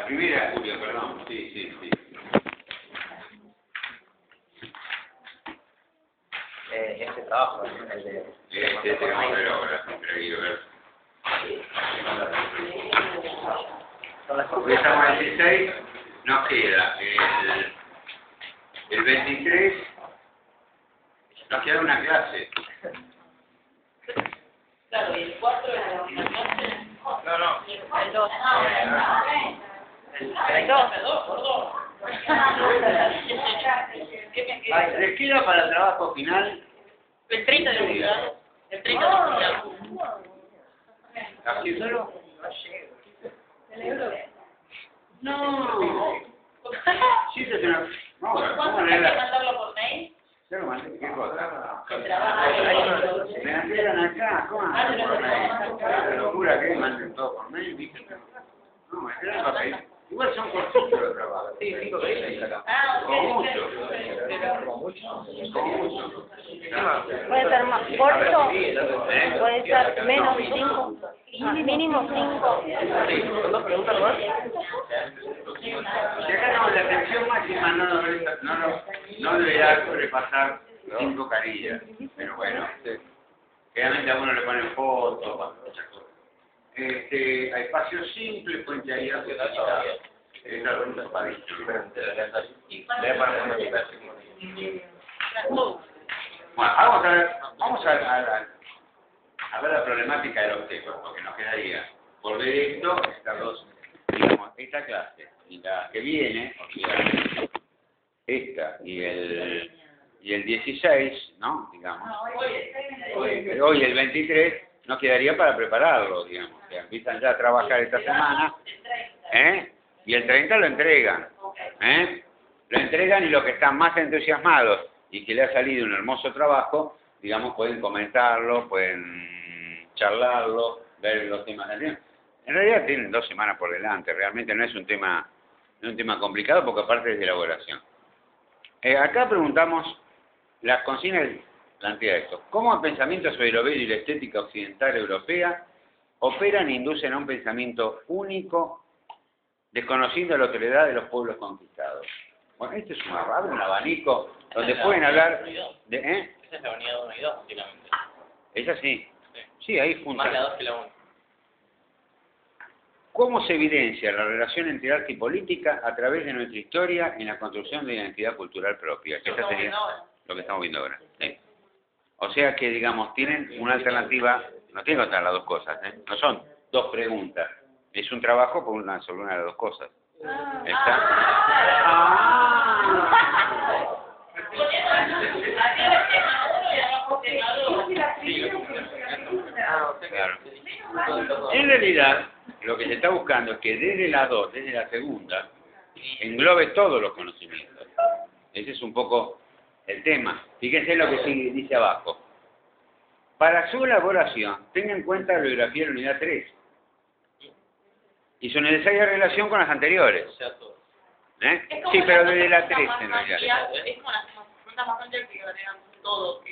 La primera de julio, perdón. Sí, sí, sí. Este trabajo, el de... Este tenemos que ver ahora, pero quiero ver. Porque estamos el 16, nos queda el 23, nos queda una clase. Claro, y el 4 es la clase. No. El 2. El 2. ¿Les queda para el trabajo final? El 30 de julio. El 30 de julio. ¿Así solo? No. Sí, se una... Vamos ¿Cuándo a hay que leerla. mandarlo por mail? Yo lo mandé, ¿qué cosa? El trabajo. Me la entregan acá, ¿cómo andan por mail? La locura que manden todo por mail, ¿viste? No, me entregan papel. Igual son cortitos los trabajos. Sí, 5 veces acá. Ah, Como mucho. Como mucho. Como mucho. Puede ser más corto, ¿Eh? puede ser menos 5, mínimo 5. Sí, son 2 preguntas nomás. Si acá no, la atención máxima no deberá sobrepasar 5 carillas. Pero bueno, generalmente a uno le ponen fotos, muchas cosas. A espacio simple, puente abierto, está bonito para dicho. Bueno, vamos a ver la problemática de los textos, porque nos quedaría por ver esto, estas dos, digamos, esta clase y la que viene, o sea, esta y el 16, ¿no? Digamos, hoy el 23, nos quedaría para prepararlo, digamos, que empiezan ya a trabajar esta semana, y el 30 lo entregan, lo entregan y los que están más entusiasmados y que le ha salido un hermoso trabajo, digamos, pueden comentarlo, pueden charlarlo, ver los temas del tema. En realidad tienen 2 semanas por delante, realmente no es un tema complicado porque aparte es de elaboración. Acá preguntamos, las consignas plantea esto: ¿cómo el pensamiento sobre lo bello y la estética occidental europea operan e inducen a un pensamiento único, desconociendo la otredad de los pueblos conquistados? Bueno, este es abre un abanico donde pueden hablar de... Esa es la unidad 1 y 2, básicamente. Esa sí. Sí, ahí junta. Más la 2 que la 1. ¿Cómo se evidencia la relación entre arte y política a través de nuestra historia en la construcción de identidad cultural propia? Que esta sería lo que estamos viendo ahora. ¿Sí? O sea que, digamos, tienen una alternativa, no tienen que contar las dos cosas, no son 2 preguntas, es un trabajo sobre una de las 2 cosas. Claro. En realidad, lo que se está buscando es que desde la 2, desde la segunda, englobe todos los conocimientos. Ese es un poco el tema. Fíjense lo que dice abajo. Para su elaboración, tenga en cuenta la bibliografía de la unidad 3 y su necesaria relación con las anteriores. O sea, todo. Sí, pero desde la 3 en realidad. Es como las preguntas más amplias que agregan todo.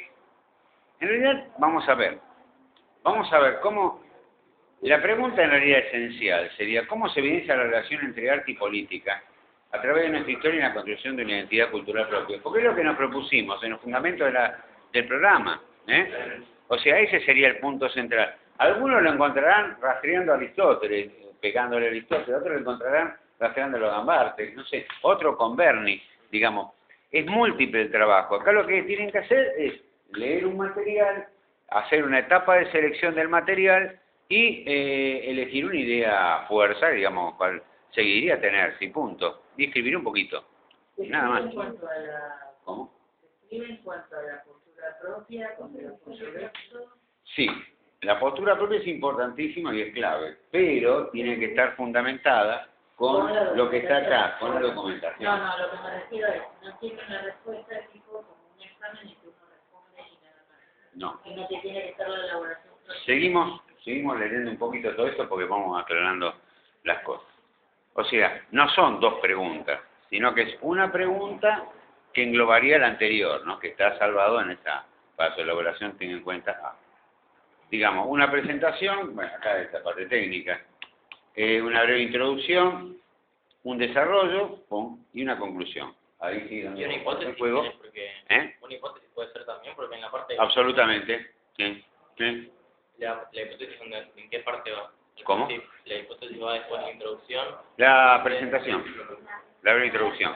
En realidad, vamos a ver cómo... La pregunta en realidad esencial sería: ¿cómo se evidencia la relación entre arte y política a través de nuestra historia y la construcción de una identidad cultural propia? Porque es lo que nos propusimos en los fundamentos del programa. O sea, ese sería el punto central. Algunos lo encontrarán rastreando a Aristóteles, pegándole a Aristóteles, otros lo encontrarán rastreando a los Gambarte, no sé, otro con Berni, digamos. Es múltiple el trabajo. Acá lo que tienen que hacer es leer un material, hacer una etapa de selección del material y elegir una idea a fuerza, digamos, cual seguiría tenerse, y punto. Y escribir un poquito. Nada más. ¿Cómo? Escribe en cuanto a la postura propia, con el apoyo de esto. Sí, la postura propia es importantísima y es clave, pero tiene que estar fundamentada con lo que está acá, con la documentación. No, lo que me refiero es, no tiene una respuesta tipo como un examen en que uno responde y nada más. No. Sino que tiene que estar la elaboración. Seguimos leyendo un poquito todo esto porque vamos aclarando las cosas. O sea, no son 2 preguntas, sino que es una pregunta que englobaría la anterior, ¿no? Que está salvado en esta, para su elaboración tenga en cuenta digamos, una presentación, bueno, acá esta parte técnica, una breve introducción, un desarrollo, pum, y una conclusión. Ahí sí, Y una donde hipótesis el juego. tiene, porque una hipótesis puede ser también, porque en la parte Absolutamente. Sí. Sí. la hipótesis en qué parte va. ¿Cómo? Sí, la hipótesis va después de la introducción. La presentación, la breve introducción.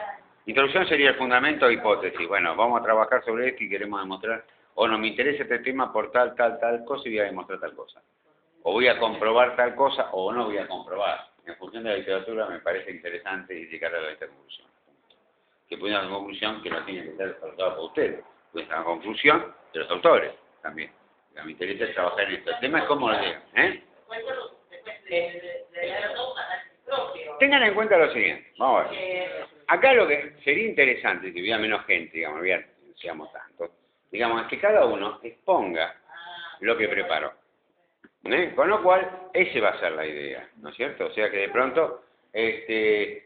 Introducción sería el fundamento de hipótesis. Bueno, vamos a trabajar sobre esto y queremos demostrar, o no me interesa este tema por tal cosa y voy a demostrar tal cosa. O voy a comprobar tal cosa o no voy a comprobar. En función de la literatura me parece interesante y llegar a la conclusión. Que puede ser una conclusión que no tiene que ser desarrollada por ustedes. Puede ser una conclusión de los autores también. Lo que me interesa es trabajar en esto. El tema es cómo lo digan. Tengan en cuenta lo siguiente. Vamos a ver. Acá lo que sería interesante, que hubiera menos gente, digamos, no seamos tantos, digamos, es que cada uno exponga lo que preparó. Con lo cual, esa va a ser la idea, ¿no es cierto? O sea que de pronto,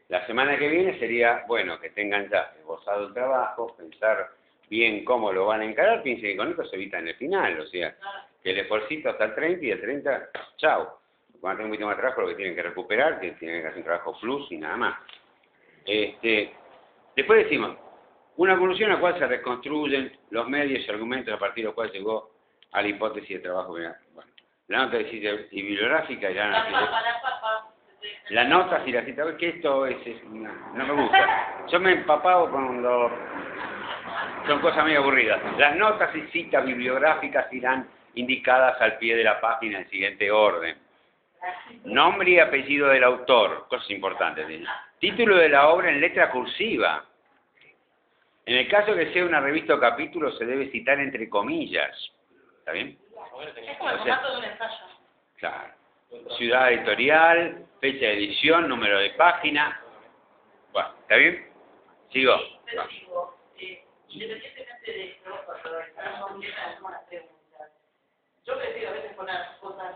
la semana que viene sería, bueno, que tengan ya esbozado el trabajo, pensar bien cómo lo van a encarar, piensen que con esto se evita en el final, o sea, que el esfuercito hasta el 30 y el 30, chao. Cuando tengan un poquito más de trabajo, lo que tienen que recuperar, que tienen que hacer un trabajo plus y nada más. Después decimos, una conclusión a la cual se reconstruyen los medios y argumentos a partir de los cuales llegó a la hipótesis de trabajo. Bueno, la nota de cita y bibliográfica y la nota y la cita, que esto no me gusta. Yo me he empapado cuando son cosas muy aburridas. Las notas y citas bibliográficas irán indicadas al pie de la página en siguiente orden. Nombre y apellido del autor, cosas importantes. Título de la obra en letra cursiva. En el caso que sea una revista o capítulo, se debe citar entre comillas. ¿Está bien? Es como el formato de un ensayo. Claro. Ciudad editorial, fecha de edición, número de página. Bueno, ¿está bien? Sigo. Pero digo, independientemente de esto, cuando estamos viendo algunas preguntas, yo prefiero a veces poner cosas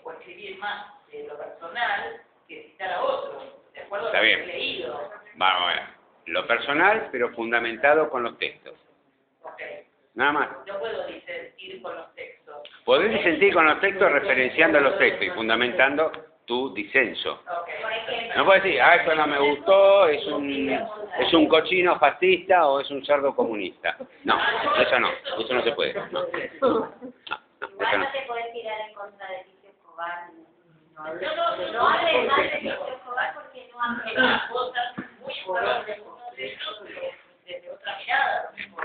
o escribir más de lo personal que citar a otros, de acuerdo a lo que he leído. Vamos a ver. Lo personal, pero fundamentado con los textos. Okay. Nada más. No puedo disentir con los textos. Podés disentir con los textos referenciando los textos y fundamentando tu disenso. Okay. No puedes decir, esto no me gustó, es un cochino fascista o es un cerdo comunista. No, eso no se puede. No, Igual no te podés tirar en contra de Ticio Escobar. No hables mal de Ticio Escobar porque no hables cosas muy importantes desde otra mirada, ¿no?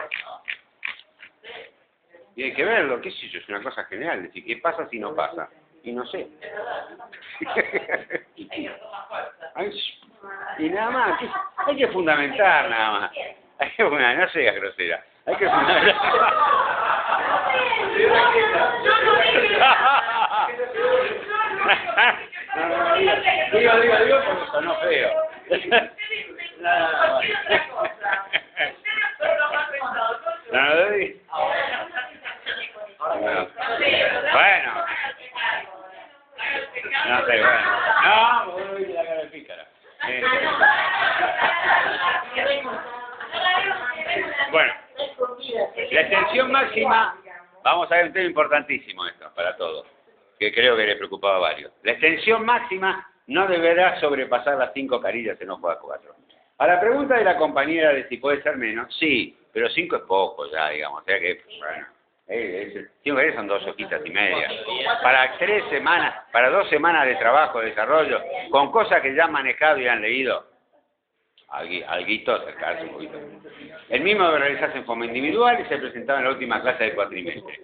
Y hay que verlo, qué sé yo, es una cosa general, decir, ¿qué pasa si no pasa? Y no sé. Y nada más, hay que fundamentar nada más. Hay que fundamentar, no seas grosera. Hay que fundamentar. Digo, porque sonó feo. Bueno. No sé, bueno. No, voy a la cara de pícara. Bueno, la extensión máxima, vamos a ver un tema importantísimo esto, para todos, que creo que le preocupaba a varios. La extensión máxima no deberá sobrepasar las 5 carillas en hoja 4. A la pregunta de la compañera de si puede ser menos, sí, pero 5 es poco ya, digamos, o sea que, bueno, 5 carillas son 2 hojitas y media. Para 3 semanas, para 2 semanas de trabajo, de desarrollo, con cosas que ya han manejado y han leído, alguito acercarse un poquito. El mismo debe realizarse en forma individual y se presentaba en la última clase del cuatrimestre.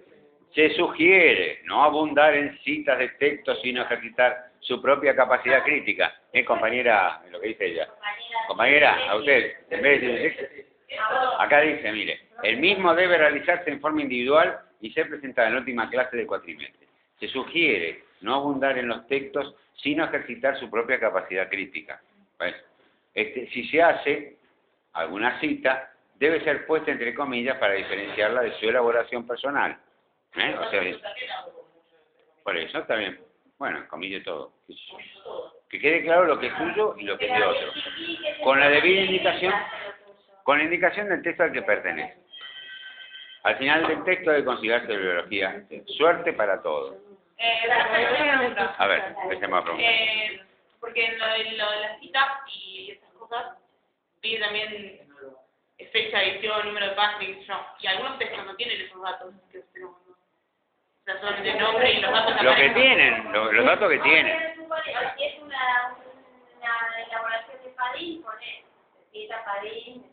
Se sugiere no abundar en citas de texto, sino ejercitar su propia capacidad crítica. Compañera, lo que dice ella. Compañera, a usted, en vez de decir, acá dice, mire, el mismo debe realizarse en forma individual y ser presentado en la última clase del cuatrimestre. Se sugiere no abundar en los textos, sino ejercitar su propia capacidad crítica. ¿Ves? Si se hace alguna cita, debe ser puesta entre comillas para diferenciarla de su elaboración personal. O sea, por eso está bien. Bueno, comille todo. Que quede claro lo que es tuyo y lo que es de otro. Con la debida indicación, con la indicación del texto al que pertenece. Al final del texto debe considerarse bibliografía. Suerte para todos. A ver, empecemos a preguntar. Porque en lo de la cita y cosas, vi también fecha de edición, número de páginas, y algunos textos no tienen esos datos que usted nos mandó. O sea, solamente el nombre y los datos Lo que tienen, los datos que tienen. Si es una elaboración de Padín, poné, cita Padín.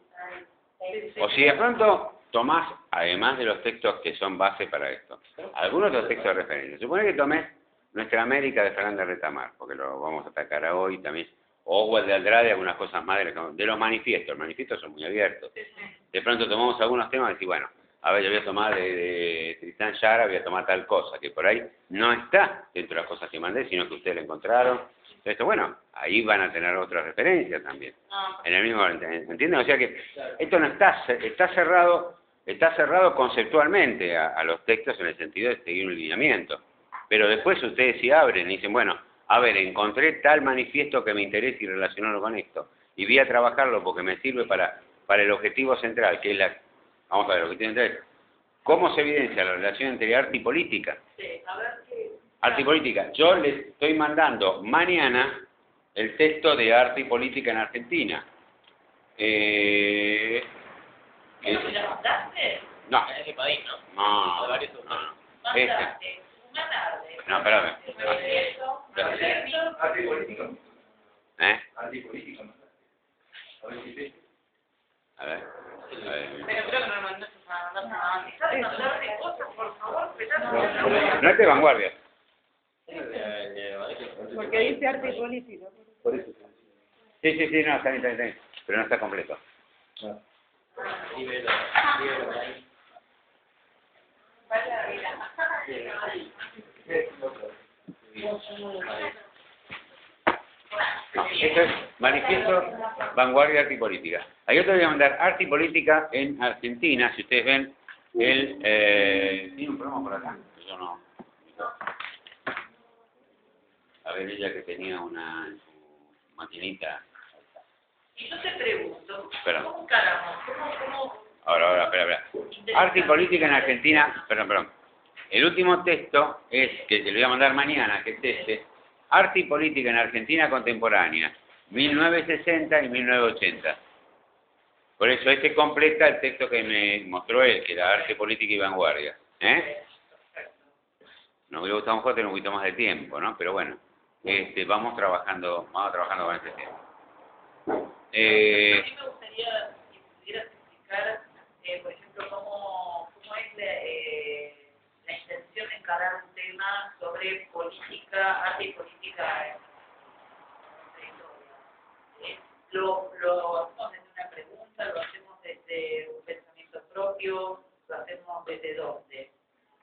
O si de pronto tomás, además de los textos que son base para esto, algunos otros textos de referencia. Supone que tomé Nuestra América de Fernández Retamar, porque lo vamos a atacar hoy también. Oswald de Andrade, algunas cosas más de los manifiestos. Los manifiestos son muy abiertos. De pronto tomamos algunos temas y decimos, bueno, a ver, yo voy a tomar de Tristán Yara, voy a tomar tal cosa, que por ahí no está dentro de las cosas que mandé, sino que ustedes la encontraron. Entonces, bueno, ahí van a tener otras referencias también. En el mismo, ¿entienden? O sea que esto no está cerrado conceptualmente a los textos en el sentido de seguir un lineamiento. Pero después ustedes si abren y dicen, bueno, a ver, encontré tal manifiesto que me interesa y relacionarlo con esto, y voy a trabajarlo porque me sirve para el objetivo central, que es vamos a ver, el objetivo central es cómo se evidencia la relación entre arte y política. Sí, a ver qué... Arte y política. Yo les estoy mandando mañana el texto de arte y política en Argentina. ¿Eso me lo mandaste? No. Es de Padín, ¿no? No, De varios no. Mandaste. Una tarde. No, espérame. Arte y política. ¿Eh? Arte y política. A ver si sí. A ver. Pero creo que no lo mandaste a mandarme cosas, por favor, No es de vanguardia. Porque dice arte y política. Por eso. Sí, no, está bien. Pero no está completo. Esto es manifiesto, vanguardia, arte y política. Ahí yo te voy a mandar arte y política en Argentina. Si ustedes ven, tiene un programa por acá. Yo no. A ver, ella que tenía una en su maquinita. Y yo te pregunto, Espera. ¿cómo caramba? ¿Cómo? Ahora, espera. Arte y política en Argentina, perdón. El último texto es, que te lo voy a mandar mañana, que es este. Arte y política en Argentina contemporánea, 1960 y 1980. Por eso este completa el texto que me mostró él, que era Arte, Política y Vanguardia. Nos hubiera gustado un poco tener un poquito más de tiempo, ¿no? Pero bueno, vamos trabajando con este tema. A mí me gustaría que pudieras explicar, por ejemplo, cómo es la intención de encarar un tema sobre política, arte y política en nuestra historia. Lo hacemos desde una pregunta, lo hacemos desde un pensamiento propio, lo hacemos desde dónde.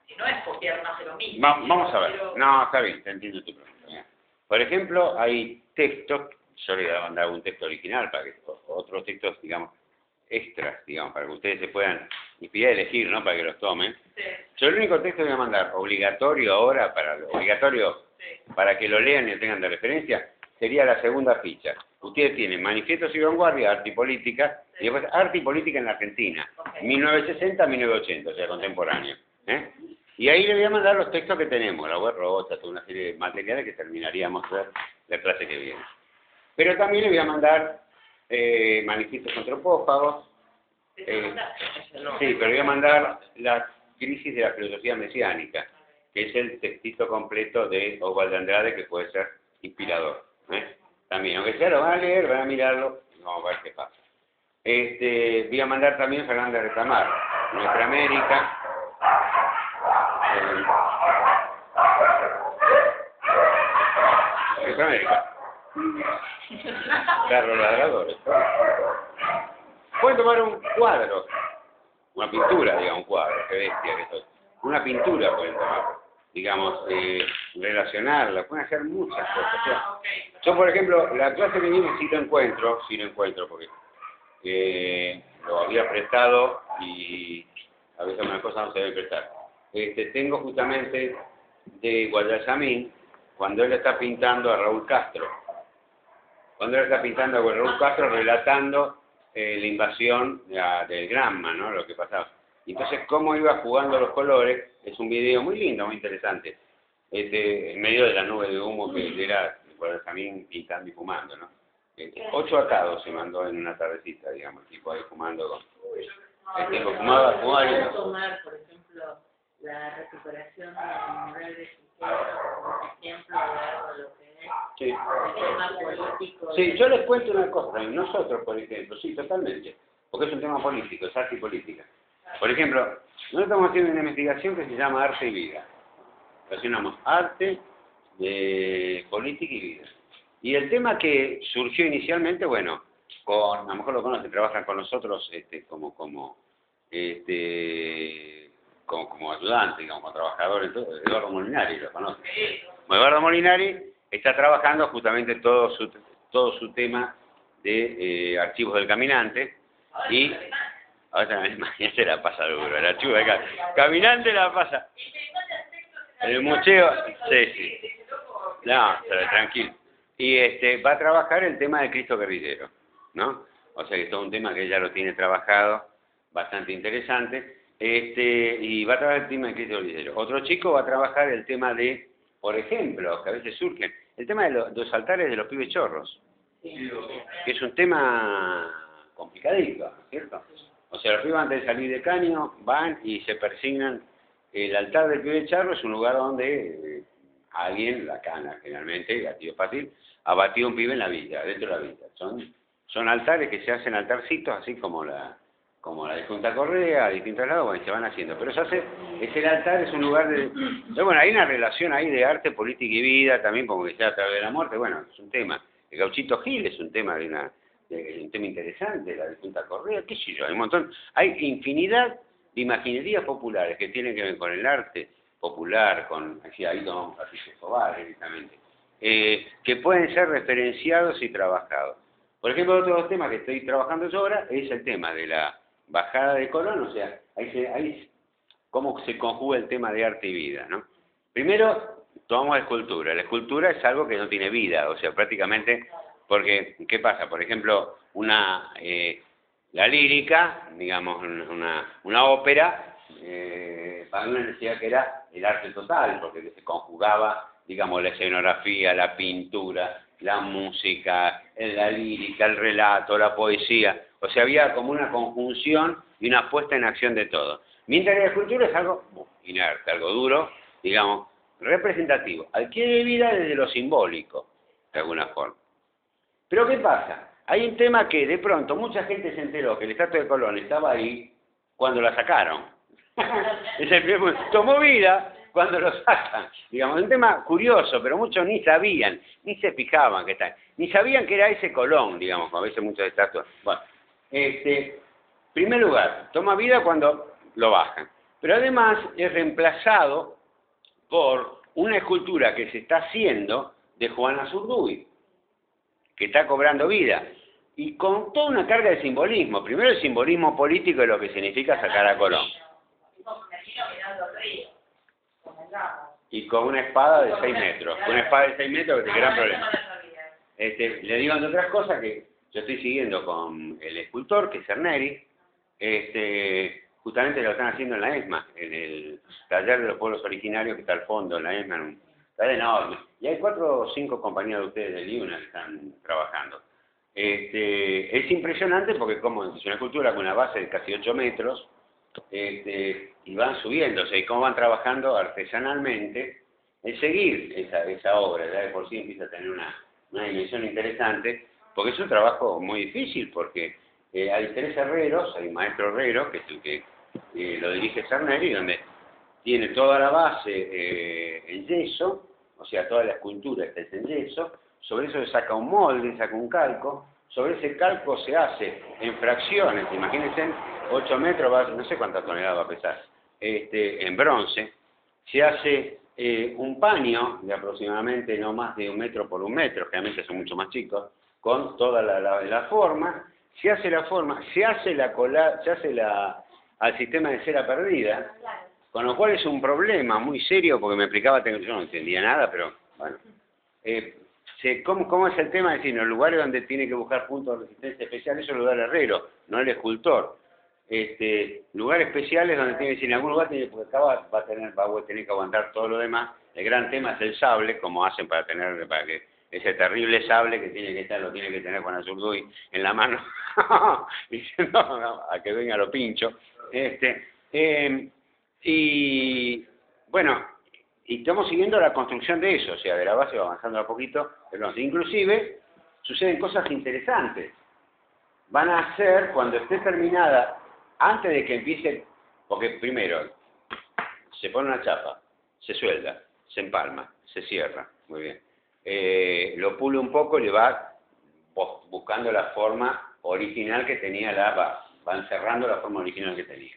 Si no es copiar más de lo mismo. Vamos a ver. Pero... No, está bien, te entiendo tu pregunta. Mira. Por ejemplo, hay textos, yo le voy a mandar un texto original para que otros textos, digamos, extras, digamos, para que ustedes se puedan inspirar a elegir, ¿no? Para que los tomen. Sí. Yo el único texto que voy a mandar obligatorio ahora, para que lo lean y lo tengan de referencia, sería la segunda ficha. Ustedes tienen Manifiestos y Vanguardia, Arte y Política, y después Arte y Política en la Argentina, 1960-1980, o sea, contemporáneo. Y ahí le voy a mandar los textos que tenemos, la web robota, toda una serie de materiales que terminaríamos de ver la clase que viene. Pero también le voy a mandar manifiestos antropófagos. Sí, pero voy a mandar la crisis de la filosofía mesiánica, que es el textito completo de Oswald de Andrade, que puede ser inspirador. También, aunque sea lo van a leer, van a mirarlo, vamos a ver qué pasa. Voy a mandar también Fernández Retamar, Nuestra América. Nuestra América. Carlos Ladradores. Pueden tomar un cuadro, una pintura, digamos, un cuadro, qué bestia que soy. Una pintura pueden tomar, digamos, relacionarla, pueden hacer muchas cosas. O sea, yo, por ejemplo, la clase que vimos sí lo encuentro, porque lo había prestado y a veces algunas cosas no se deben prestar. Tengo justamente de Guayasamín, cuando él está pintando a Raúl Castro. Cuando él está pintando a Raúl Castro, relatando la invasión del Granma, ¿no? Lo que pasaba. Entonces, cómo iba jugando los colores, es un video muy lindo, muy interesante. En medio de la nube de humo que era Guayasamín pintando y fumando, ¿no? 8 atados se mandó en una tardecita, digamos, el tipo ahí fumando con... El tipo fumaba ¿Puedo tomar, por ejemplo, la recuperación del mural de Siqueira como ejemplo de algo de lo que es Sí. el tema político? Sí, yo les cuento una cosa también, nosotros, por ejemplo, sí, totalmente, porque es un tema político, es arte y política. Por ejemplo, nosotros estamos haciendo una investigación que se llama Arte y Vida. Relacionamos arte, política y vida. Y el tema que surgió inicialmente, bueno, a lo mejor lo conocen, trabajan con nosotros como ayudante, digamos, como trabajador, entonces, Eduardo Molinari, lo conocen. Bueno, Eduardo Molinari está trabajando justamente todo su tema de archivos del caminante y ahora ya se la pasa duro, el archivo del caminante la pasa. El museo, sí. No, tranquilo. Y va a trabajar el tema del Cristo guerrillero, ¿no? O sea que es todo un tema que ella lo tiene trabajado, bastante interesante. Y va a trabajar el tema del Cristo guerrillero. Otro chico va a trabajar el tema de, por ejemplo, que a veces surgen, el tema de los altares de los pibes chorros, que es un tema complicadito, ¿no es cierto? O sea, los pibes antes de salir de caño van y se persignan. El altar del pibe charro es un lugar donde alguien, la cana generalmente, gatillo fácil, ha batido un pibe en la villa, dentro de la villa. Son altares que se hacen altarcitos, así como la de Junta Correa, a distintos lados, bueno, se van haciendo. Pero el altar es un lugar de... Pero bueno, hay una relación ahí de arte, política y vida también, porque sea a través de la muerte, bueno, es un tema. El Gauchito Gil es un tema un tema interesante, la de Junta Correa, qué sé yo, hay un montón, hay infinidad de imaginerías populares que tienen que ver con el arte popular, ahí tomamos Patricio Escobar directamente, que pueden ser referenciados y trabajados. Por ejemplo, otro de los temas que estoy trabajando yo ahora es el tema de la bajada de Colón, o sea, ahí cómo se conjuga el tema de arte y vida, ¿no? Primero, tomamos la escultura es algo que no tiene vida, o sea, prácticamente, porque, ¿qué pasa? Por ejemplo, la lírica, digamos, una ópera, Wagner decía que era el arte total, porque se conjugaba, digamos, la escenografía, la pintura, la música, la lírica, el relato, la poesía. O sea, había como una conjunción y una puesta en acción de todo. Mientras la escultura es algo inerte, algo duro, digamos, representativo. Adquiere vida desde lo simbólico, de alguna forma. Pero ¿qué pasa? Hay un tema que de pronto mucha gente se enteró que el estatua de Colón estaba ahí cuando la sacaron. Tomó vida cuando lo sacan. Digamos, un tema curioso, pero muchos ni sabían, ni se fijaban que tal, ni sabían que era ese Colón, digamos, como a veces muchas estatuas. Bueno, primer lugar, toma vida cuando lo bajan. Pero además es reemplazado por una escultura que se está haciendo de Juana Zurduy, que está cobrando vida, y con toda una carga de simbolismo. Primero el simbolismo político de lo que significa sacar a Colón. Y con una espada de 6 metros. Con una espada de 6 metros que es gran problema. Le digo entre otras cosas que yo estoy siguiendo con el escultor, que es Cerneri, justamente lo están haciendo en la ESMA, en el taller de los pueblos originarios que está al fondo, en la ESMA, está enorme. Y hay 4 o 5 compañeros de ustedes de Liuna que están trabajando. Es impresionante porque como es una escultura con una base de casi 8 metros, y van subiéndose, y cómo van trabajando artesanalmente, el seguir esa obra, ya de por sí empieza a tener una dimensión interesante, porque es un trabajo muy difícil, porque hay 3 herreros, hay un maestro herrero, que es el que lo dirige Cerneri, donde tiene toda la base en yeso, o sea, toda la escultura está en yeso, sobre eso se saca un molde, saca un calco, sobre ese calco se hace en fracciones, imagínense, 8 metros, no sé cuántas toneladas va a pesar, en bronce, se hace un paño de aproximadamente no más de 1 metro por 1 metro, generalmente son mucho más chicos, con toda la forma, se hace la forma, se hace al sistema de cera perdida, con lo cual es un problema muy serio, porque me explicaba, yo no entendía nada, pero bueno. ¿Cómo es el tema? Es decir, en los lugares donde tiene que buscar puntos de resistencia especiales, eso lo da el herrero, no el escultor. Lugares especiales donde tiene que decir, en algún lugar porque acá va a tener que aguantar todo lo demás. El gran tema es el sable, como hacen para que ese terrible sable que tiene que estar, lo tiene que tener Juan Azurduy en la mano, diciendo a que venga lo pincho. Y bueno, y estamos siguiendo la construcción de eso, o sea, de la base va avanzando a poquito, pero inclusive suceden cosas interesantes. Van a ser, cuando esté terminada, antes de que empiece, porque primero, se pone una chapa, se suelda, se empalma, se cierra, muy bien. Lo pule un poco y le va buscando la forma original que tenía van cerrando la forma original que tenía.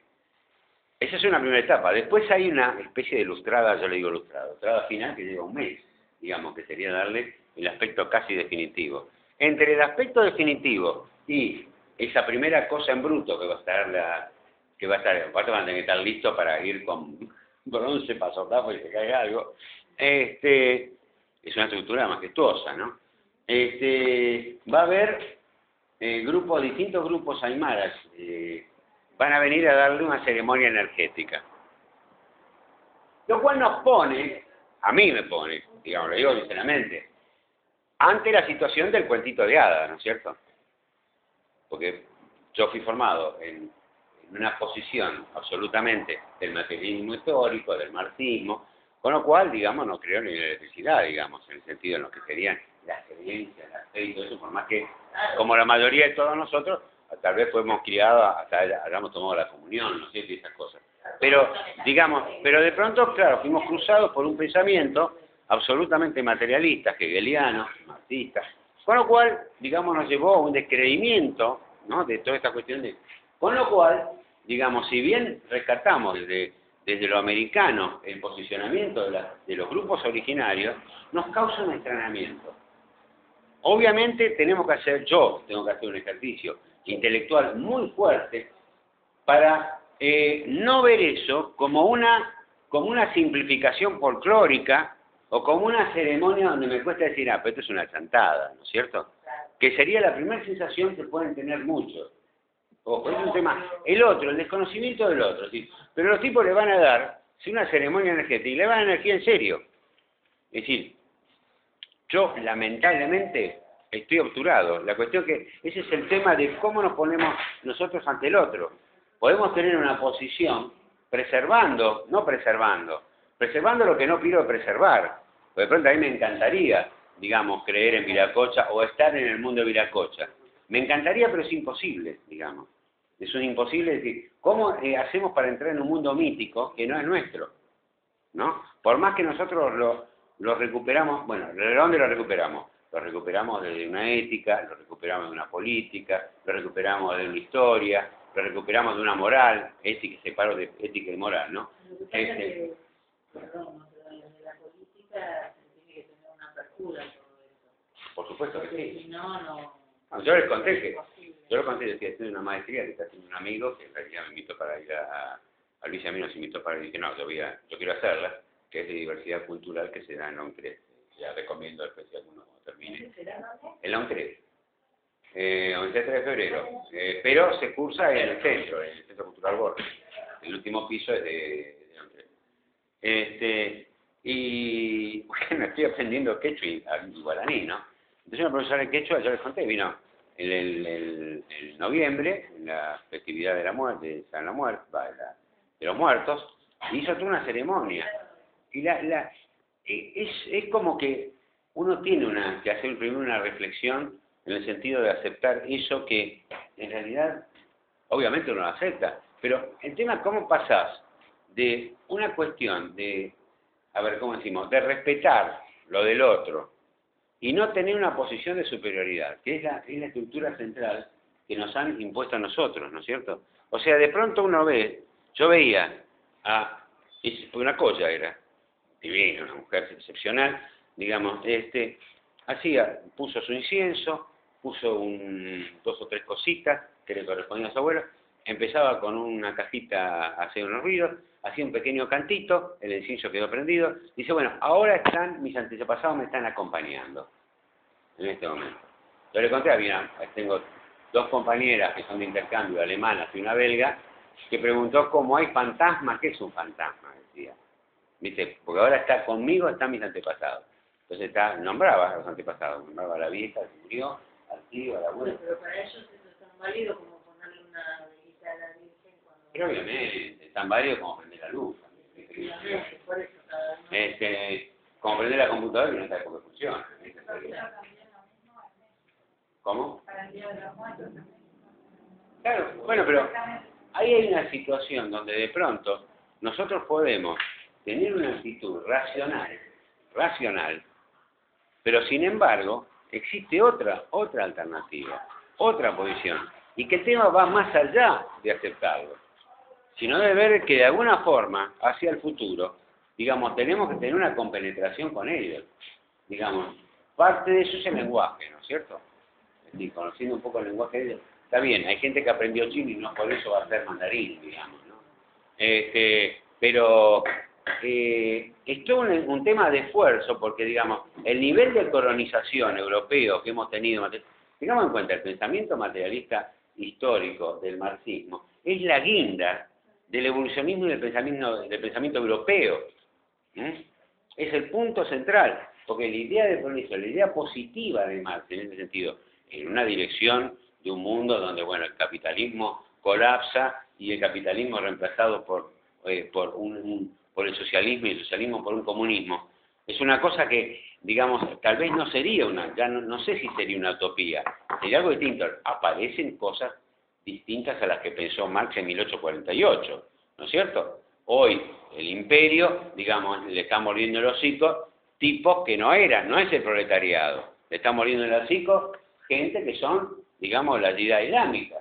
Esa es una primera etapa. Después hay una especie de lustrada, yo le digo lustrada final que lleva un mes, digamos, que sería darle el aspecto casi definitivo. Entre el aspecto definitivo y esa primera cosa en bruto que va a estar, aparte van a tener que estar listos para ir con bronce, pasotazo y se caiga algo, es una estructura majestuosa, ¿no? Va a haber distintos grupos aymaras, van a venir a darle una ceremonia energética. Lo cual nos pone, a mí me pone, digamos, lo digo sinceramente, ante la situación del cuentito de hadas, ¿no es cierto? Porque yo fui formado en una posición absolutamente del materialismo histórico, del marxismo, con lo cual, digamos, no creo ni en la electricidad, digamos, en el sentido en lo que serían las creencias, la fe y todo eso, por más que, como la mayoría de todos nosotros, tal vez fuimos criados, hasta hayamos tomado la comunión, no sé, y esas cosas. Pero, digamos, de pronto, claro, fuimos cruzados por un pensamiento absolutamente materialista, hegeliano, marxista, con lo cual, digamos, nos llevó a un descreimiento, ¿no?, de toda esta cuestión de... Con lo cual, digamos, si bien rescatamos desde lo americano el posicionamiento de los grupos originarios, nos causa un extrañamiento. Obviamente yo tengo que hacer un ejercicio intelectual muy fuerte para no ver eso como una simplificación folclórica o como una ceremonia donde me cuesta decir, pero esto es una chantada, ¿no es cierto? Que sería la primera sensación que pueden tener muchos. Ojo, es un tema. El desconocimiento del otro. ¿Sí? Pero los tipos le van a dar, si una ceremonia energética, y le van a dar energía en serio. Es decir, yo lamentablemente estoy obturado. La cuestión que ese es el tema de cómo nos ponemos nosotros ante el otro. Podemos tener una posición preservando lo que no quiero preservar. Porque de pronto a mí me encantaría, digamos, creer en Viracocha o estar en el mundo de Viracocha. Me encantaría, pero es imposible, digamos. Es un imposible decir, ¿cómo hacemos para entrar en un mundo mítico que no es nuestro? ¿No? Por más que nosotros lo recuperamos, bueno, ¿de dónde lo recuperamos? Lo recuperamos desde una ética, lo recuperamos de una política, lo recuperamos de una historia, lo recuperamos de una moral, ética, separo de ética y moral, ¿no? Desde la política se tiene que tener una apertura todo eso. Por supuesto que sí. Si no. Yo les conté que estoy en una maestría que está haciendo un amigo que en realidad me invitó para ir a Luis y a mí nos invitó para ir, y dije, no, yo quiero hacerla, que es de diversidad cultural que se da en la UNCRED. Ya recomiendo después si alguno termine. En la UNCRED. El 23 de febrero. Pero se cursa en el Centro Cultural Borges. El último piso es de la UNCRED. Y bueno, estoy aprendiendo quechua y guaraní, ¿no? Entonces una profesora de quechua, yo les conté, vino en noviembre, en la festividad de la muerte, de los muertos, y hizo toda una ceremonia. Y es como que uno tiene que hacer primero una reflexión en el sentido de aceptar eso que en realidad, obviamente uno lo acepta, pero el tema es cómo pasás de una cuestión de, ¿cómo decimos?, de respetar lo del otro, y no tener una posición de superioridad, que es la estructura central que nos han impuesto a nosotros, ¿no es cierto? O sea, de pronto yo veía una cosa era divina, una mujer excepcional, digamos, puso su incienso, puso 2 o 3 cositas que le correspondían a su abuelo, empezaba con una cajita a hacer unos ruidos, hacía un pequeño cantito, el incienso quedó prendido, dice, bueno, ahora mis antepasados me están acompañando, en este momento. Yo le conté, tengo 2 compañeras que son de intercambio, alemanas y una belga, que preguntó cómo hay fantasmas, ¿qué es un fantasma? Decía, ¿viste? Porque ahora conmigo están mis antepasados. Entonces nombraba a los antepasados, nombraba a la vieja que murió, al tío, a la abuela. Pero para ellos eso es tan válido como ponerle una velita a la Virgen cuando... Pero obviamente, tan válido como prender la luz. Efectivamente, por eso cada uno... Como prender la computadora y no sabe cómo funciona. ¿Cómo? Claro, bueno, pero ahí hay una situación donde de pronto nosotros podemos tener una actitud racional, pero sin embargo existe otra alternativa, otra posición, y que el tema va más allá de aceptarlo, sino de ver que de alguna forma, hacia el futuro, digamos, tenemos que tener una compenetración con ellos. Digamos, parte de eso es el lenguaje, ¿no es cierto? Es decir, conociendo un poco el lenguaje de ellos. Está bien, hay gente que aprendió chino y no por eso va a ser mandarín, digamos, ¿no? Pero es todo un tema de esfuerzo, porque, digamos, el nivel de colonización europeo que hemos tenido, tengamos en cuenta, el pensamiento materialista histórico del marxismo es la guinda del evolucionismo y del pensamiento europeo. Es el punto central, porque la idea de progreso, la idea positiva de Marx en ese sentido, en una dirección de un mundo donde, bueno, el capitalismo colapsa y el capitalismo es reemplazado por el socialismo y el socialismo por un comunismo, es una cosa que, digamos, tal vez no sería ya no sé si sería una utopía, sería algo distinto. Aparecen cosas distintas a las que pensó Marx en 1848, ¿no es cierto? Hoy el imperio, digamos, le está mordiendo el hocico tipos que no es el proletariado, le está mordiendo el hocico gente que son, digamos, la yihad islámica,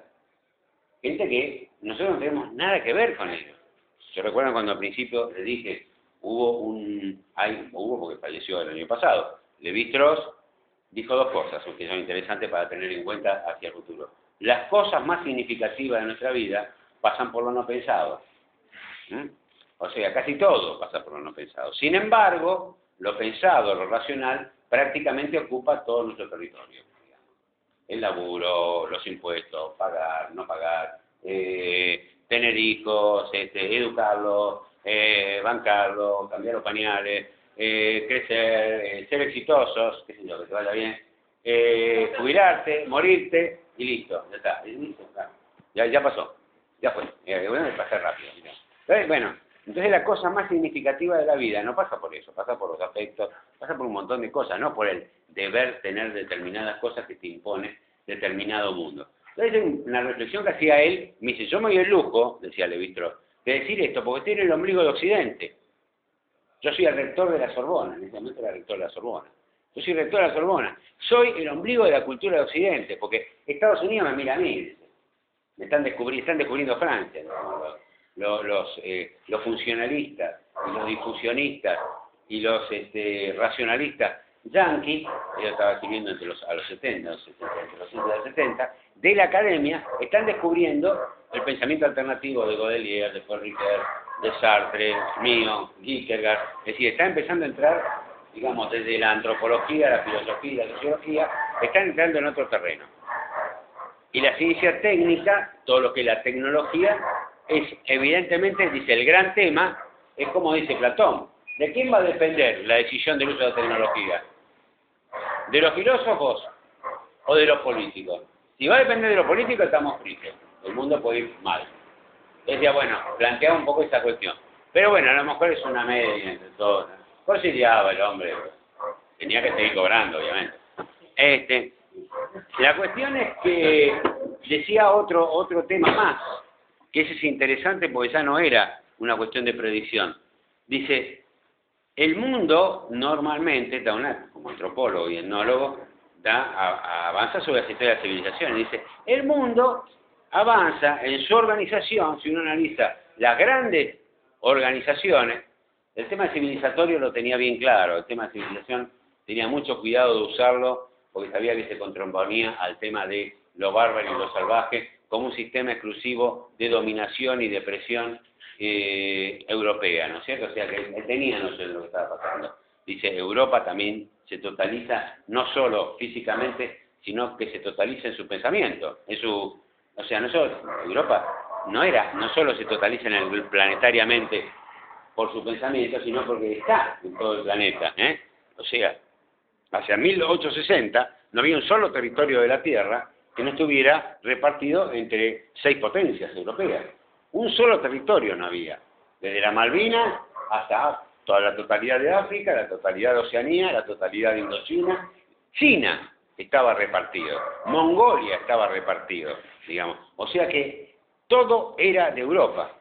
gente que nosotros no tenemos nada que ver con ellos. Yo recuerdo cuando al principio les dije, hubo porque falleció el año pasado, Lévi-Strauss dijo dos cosas que son interesantes para tener en cuenta hacia el futuro. Las cosas más significativas de nuestra vida pasan por lo no pensado. O sea, casi todo pasa por lo no pensado. Sin embargo, lo pensado, lo racional, prácticamente ocupa todo nuestro territorio. El laburo, los impuestos, pagar, no pagar, tener hijos, educarlos, bancarlos, cambiar los pañales, crecer, ser exitosos, qué sé yo, que te vaya bien, jubilarte, morirte y listo, ya está, ya pasó, ya fue, bueno, pasé rápido. Mirá. Entonces, bueno, entonces la cosa más significativa de la vida no pasa por eso, pasa por los afectos, pasa por un montón de cosas, no por el deber tener determinadas cosas que te impone determinado mundo. Entonces, una reflexión que hacía él, me dice, yo me doy el lujo, decía Lévi-Strauss, de decir esto, porque estoy en el ombligo de Occidente. Yo soy el rector de la Sorbona, en ese momento era rector de la Sorbona. Yo soy rector de la Sorbona. Soy el ombligo de la cultura de Occidente, porque Estados Unidos me mira a mí, dice. Están descubriendo Francia, los funcionalistas, y los difusionistas, y los racionalistas yanquis, yo estaba escribiendo a los 70, entre los 50 y los 70, de la academia, están descubriendo el pensamiento alternativo de Godelier, de Fourier, de Sartre, mío, Kierkegaard, es decir, está empezando a entrar, digamos, desde la antropología, la filosofía, la sociología, están entrando en otro terreno. Y la ciencia técnica, todo lo que es la tecnología, es evidentemente, dice, el gran tema, es como dice Platón, ¿de quién va a depender la decisión del uso de la tecnología? ¿De los filósofos o de los políticos? Si va a depender de los políticos, estamos fritos. El mundo puede ir mal. Decía, bueno, planteaba un poco esa cuestión. Pero bueno, a lo mejor es una media entre todos. Conciliaba el hombre. Tenía que seguir cobrando, obviamente. La cuestión es que decía otro tema más, que ese es interesante porque ya no era una cuestión de predicción. Dice, el mundo normalmente, como antropólogo y etnólogo, avanza sobre las historias de las civilizaciones. Dice, el mundo avanza en su organización, si uno analiza las grandes organizaciones, el tema civilizatorio lo tenía bien claro, el tema de civilización tenía mucho cuidado de usarlo, porque sabía que se contraponía al tema de lo bárbaro y lo salvaje, como un sistema exclusivo de dominación y de presión europea, ¿no es cierto? O sea, que él tenía noción de lo que estaba pasando. Dice, Europa también se totaliza, no solo físicamente, sino que se totaliza en su pensamiento, o sea, Europa no solo se totaliza planetariamente por su pensamiento, sino porque está en todo el planeta, O sea, hacia 1860, no había un solo territorio de la Tierra que no estuviera repartido entre 6 potencias europeas. Un solo territorio no había, desde la Malvinas hasta toda la totalidad de África, la totalidad de Oceanía, la totalidad de Indochina. China estaba repartido, Mongolia estaba repartido, digamos. O sea que todo era de Europa.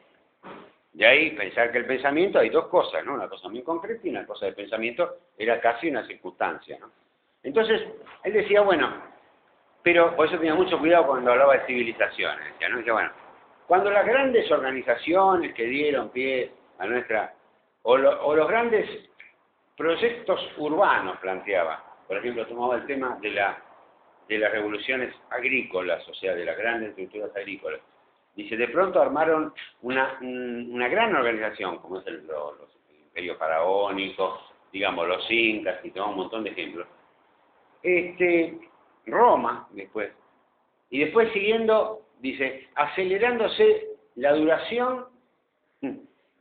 De ahí pensar que el pensamiento, hay dos cosas, ¿no? Una cosa muy concreta y una cosa de pensamiento era casi una circunstancia, ¿no? Entonces, él decía, bueno, pero por eso tenía mucho cuidado cuando hablaba de civilizaciones, decía, ¿no? Decía, bueno, cuando las grandes organizaciones que dieron pie a nuestra, o los grandes proyectos urbanos planteaba, por ejemplo, tomaba el tema de las revoluciones agrícolas, o sea, de las grandes estructuras agrícolas. Dice, de pronto armaron una gran organización, como es el imperio faraónico, digamos, los incas, y tomamos un montón de ejemplos. Roma, después. Y después siguiendo, dice, acelerándose la duración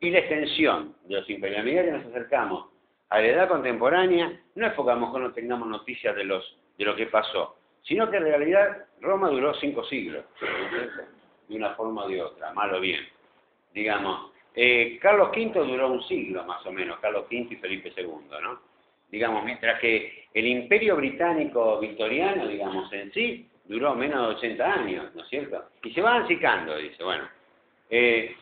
y la extensión de los imperios. A medida que nos acercamos a la edad contemporánea, no es porque a lo mejor no tengamos noticias de lo que pasó, sino que en realidad Roma duró 5 siglos, de una forma o de otra, mal o bien. Digamos, Carlos V duró 1 siglo más o menos, Carlos V y Felipe II, ¿no? Digamos, mientras que el imperio británico victoriano, digamos, en sí, duró menos de 80 años, ¿no es cierto? Y se van ciclando, dice, bueno, el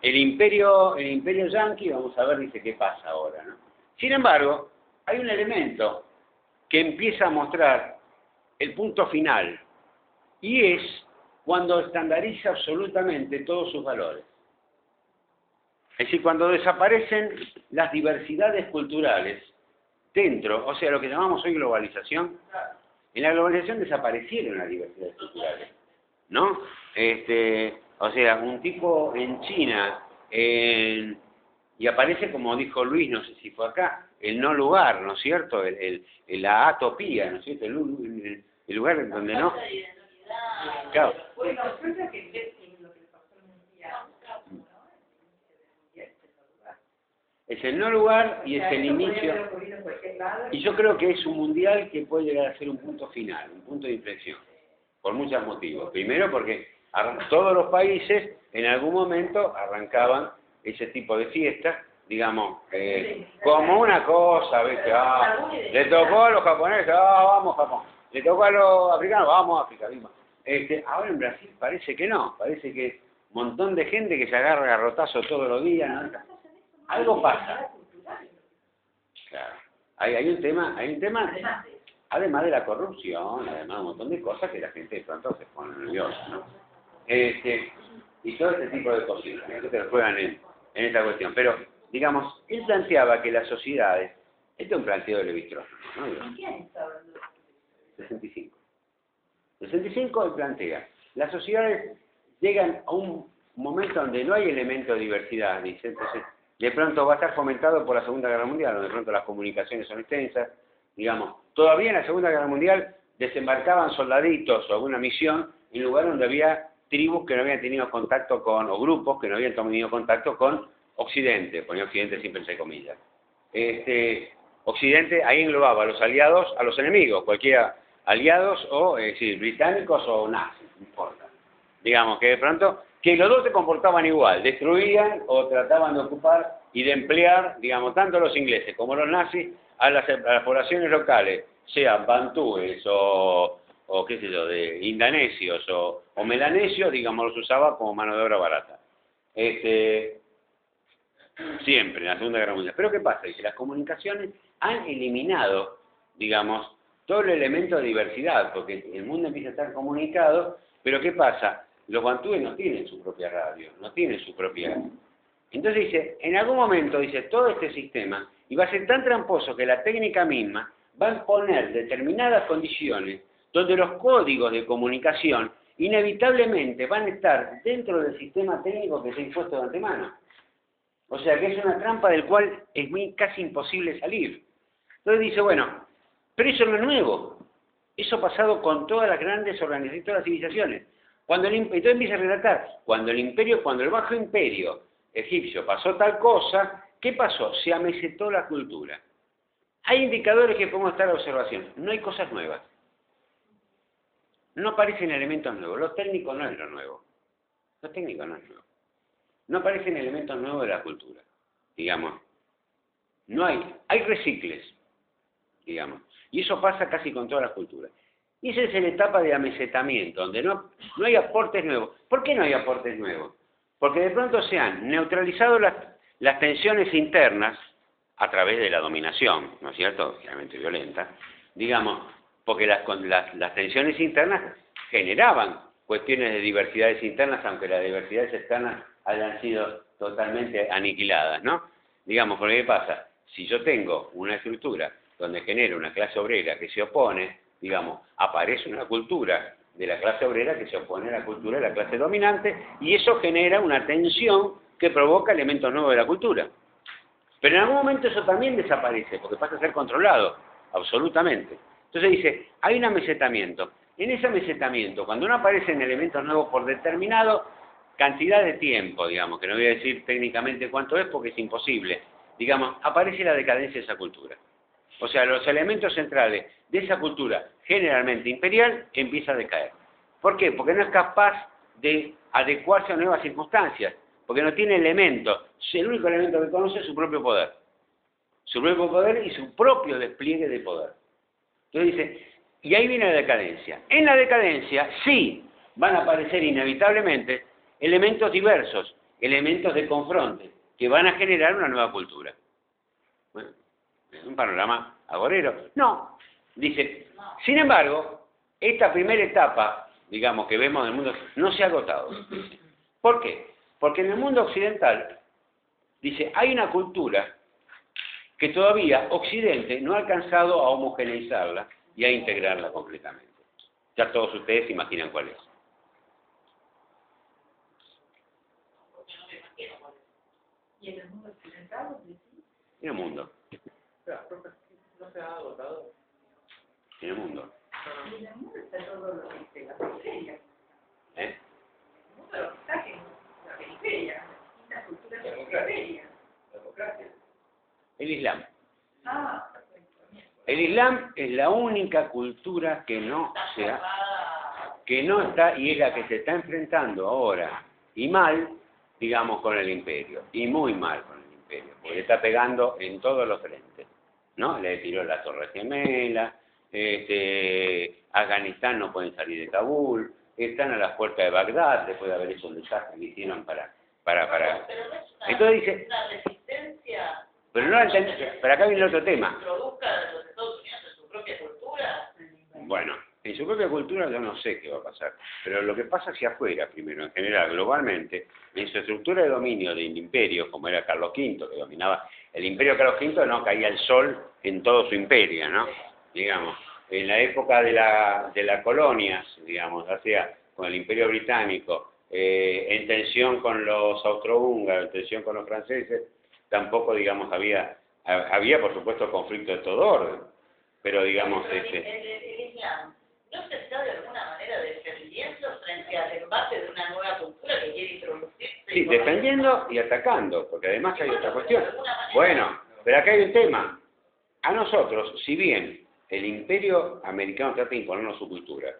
imperio yanqui, vamos a ver, dice, qué pasa ahora, ¿no? Sin embargo, hay un elemento que empieza a mostrar el punto final, y es cuando estandariza absolutamente todos sus valores. Es decir, cuando desaparecen las diversidades culturales dentro, o sea, lo que llamamos hoy globalización, en la globalización desaparecieron las diversidades culturales, ¿no? O sea, un tipo en China, y aparece, como dijo Luis, no sé si fue acá, el no lugar, ¿no es cierto? La atopía, ¿no es cierto? El lugar en donde no... Claro. Bueno, resulta que lo que le pasó en un día, es el no lugar y es el inicio. Y yo creo que es un mundial que puede llegar a ser un punto final, un punto de inflexión, por muchos motivos. Primero porque todos los países en algún momento arrancaban ese tipo de fiestas, digamos, como una cosa, ¿viste? Le tocó a los japoneses, vamos Japón. Le tocó a los africanos, vamos a África, mismo. Ahora en Brasil parece que no, parece que un montón de gente que se agarra garrotazo todos los días, ¿no? Algo pasa. Claro. Hay un tema, además de la corrupción, además de un montón de cosas que la gente de pronto se pone nerviosa, ¿no? Y todo este tipo de cositas, que se juegan en esta cuestión. Pero, digamos, él planteaba que las sociedades, este es un planteo de Levi-Strauss, ¿no? ¿En quién está hablando? 65. 65 él plantea, las sociedades llegan a un momento donde no hay elemento de diversidad, dice, entonces de pronto va a estar fomentado por la Segunda Guerra Mundial, donde de pronto las comunicaciones son extensas, digamos, todavía en la Segunda Guerra Mundial desembarcaban soldaditos o alguna misión en lugares donde había tribus que no habían tenido contacto con, o grupos que no habían tenido contacto con Occidente, ponía Occidente siempre entre comillas. Occidente ahí englobaba a los aliados, a los enemigos, cualquiera aliados o, británicos o nazis, no importa. Digamos que de pronto, que los dos se comportaban igual, destruían o trataban de ocupar y de emplear, digamos, tanto los ingleses como los nazis a las poblaciones locales, sean bantúes o qué sé yo, de indanesios o melanesios, digamos, los usaba como mano de obra barata. Siempre, en la Segunda Guerra Mundial. Pero ¿qué pasa? Dice, las comunicaciones han eliminado, digamos, todo el elemento de diversidad, porque el mundo empieza a estar comunicado, pero ¿qué pasa? Los bantúes no tienen su propia radio, no tienen su propia... Entonces dice, en algún momento, dice, todo este sistema, y va a ser tan tramposo que la técnica misma va a imponer determinadas condiciones donde los códigos de comunicación inevitablemente van a estar dentro del sistema técnico que se ha impuesto de antemano. O sea que es una trampa del cual es casi imposible salir. Entonces dice, bueno, pero eso no es nuevo. Eso ha pasado con todas las grandes organizaciones, todas las civilizaciones. Entonces empieza a relatar, cuando el Bajo Imperio egipcio pasó tal cosa, ¿qué pasó? Se amesetó la cultura. Hay indicadores que podemos estar a observación. No hay cosas nuevas. No aparecen elementos nuevos. Lo técnico no es lo nuevo. Lo técnico no es nuevo. No aparecen elementos nuevos de la cultura. Digamos, no hay recicles, digamos. Y eso pasa casi con todas las culturas. Y esa es la etapa de amesetamiento, donde no hay aportes nuevos. ¿Por qué no hay aportes nuevos? Porque de pronto se han neutralizado las tensiones internas a través de la dominación, ¿no es cierto? Realmente violenta, digamos, porque las tensiones internas generaban cuestiones de diversidades internas, aunque las diversidades externas hayan sido totalmente aniquiladas, ¿no? Digamos, porque ¿qué pasa? Si yo tengo una estructura donde genero una clase obrera que se opone, digamos, aparece una cultura de la clase obrera que se opone a la cultura de la clase dominante, y eso genera una tensión que provoca elementos nuevos de la cultura. Pero en algún momento eso también desaparece, porque pasa a ser controlado, absolutamente. Entonces dice, hay un amesetamiento. En ese amesetamiento, cuando no aparecen elementos nuevos por determinado cantidad de tiempo, digamos, que no voy a decir técnicamente cuánto es porque es imposible, digamos, aparece la decadencia de esa cultura. O sea, los elementos centrales de esa cultura, generalmente imperial, empieza a decaer. ¿Por qué? Porque no es capaz de adecuarse a nuevas circunstancias, porque no tiene elementos. El único elemento que conoce es su propio poder. Su propio poder y su propio despliegue de poder. Entonces dice, y ahí viene la decadencia. En la decadencia, sí, van a aparecer inevitablemente elementos diversos, elementos de confronte, que van a generar una nueva cultura. Bueno, es un panorama agorero. No, dice, sin embargo, esta primera etapa, digamos, que vemos en el mundo, no se ha agotado. ¿Por qué? Porque en el mundo occidental, dice, hay una cultura que todavía Occidente no ha alcanzado a homogeneizarla y a integrarla completamente. Ya todos ustedes se imaginan cuál es. ¿Y en el mundo occidental? En el mundo. ¿No se ha agotado? En el mundo. Y en el mundo está todo lo que dice la periferia. ¿Eh? El mundo lo que está en la periferia, las culturas de la periferia. Democracia. El Islam. Ah, perfecto. El Islam es la única cultura que no está, y es la que se está enfrentando ahora, y mal, digamos, con el imperio, y muy mal con el imperio, porque está pegando en todos los frentes, ¿no? Le tiró la Torre Gemela, Afganistán no pueden salir de Kabul, están a las puertas de Bagdad, después de haber hecho el desastre que hicieron para. Pero no es Entonces dice, una resistencia. pero no pero acá viene otro tema. Introduzca a los Estados Unidos en su propia cultura. Bueno, en su propia cultura yo no sé qué va a pasar, pero lo que pasa hacia afuera, primero, en general, globalmente, en su estructura de dominio del imperio, como era Carlos V, que dominaba el imperio de Carlos V, no caía el sol en todo su imperio, ¿no? Digamos, en la época de la colonia, digamos, o sea, con el imperio británico, en tensión con los austrohúngaros, en tensión con los franceses, tampoco, digamos, había por supuesto conflicto de todo orden, pero digamos, El Islam no se está de alguna manera defendiendo frente al embate de una nueva cultura que quiere introducirse. sí, defendiendo y atacando, porque además hay otra cuestión. Bueno, pero acá hay un tema. A nosotros, si bien el imperio americano trata de imponernos su cultura,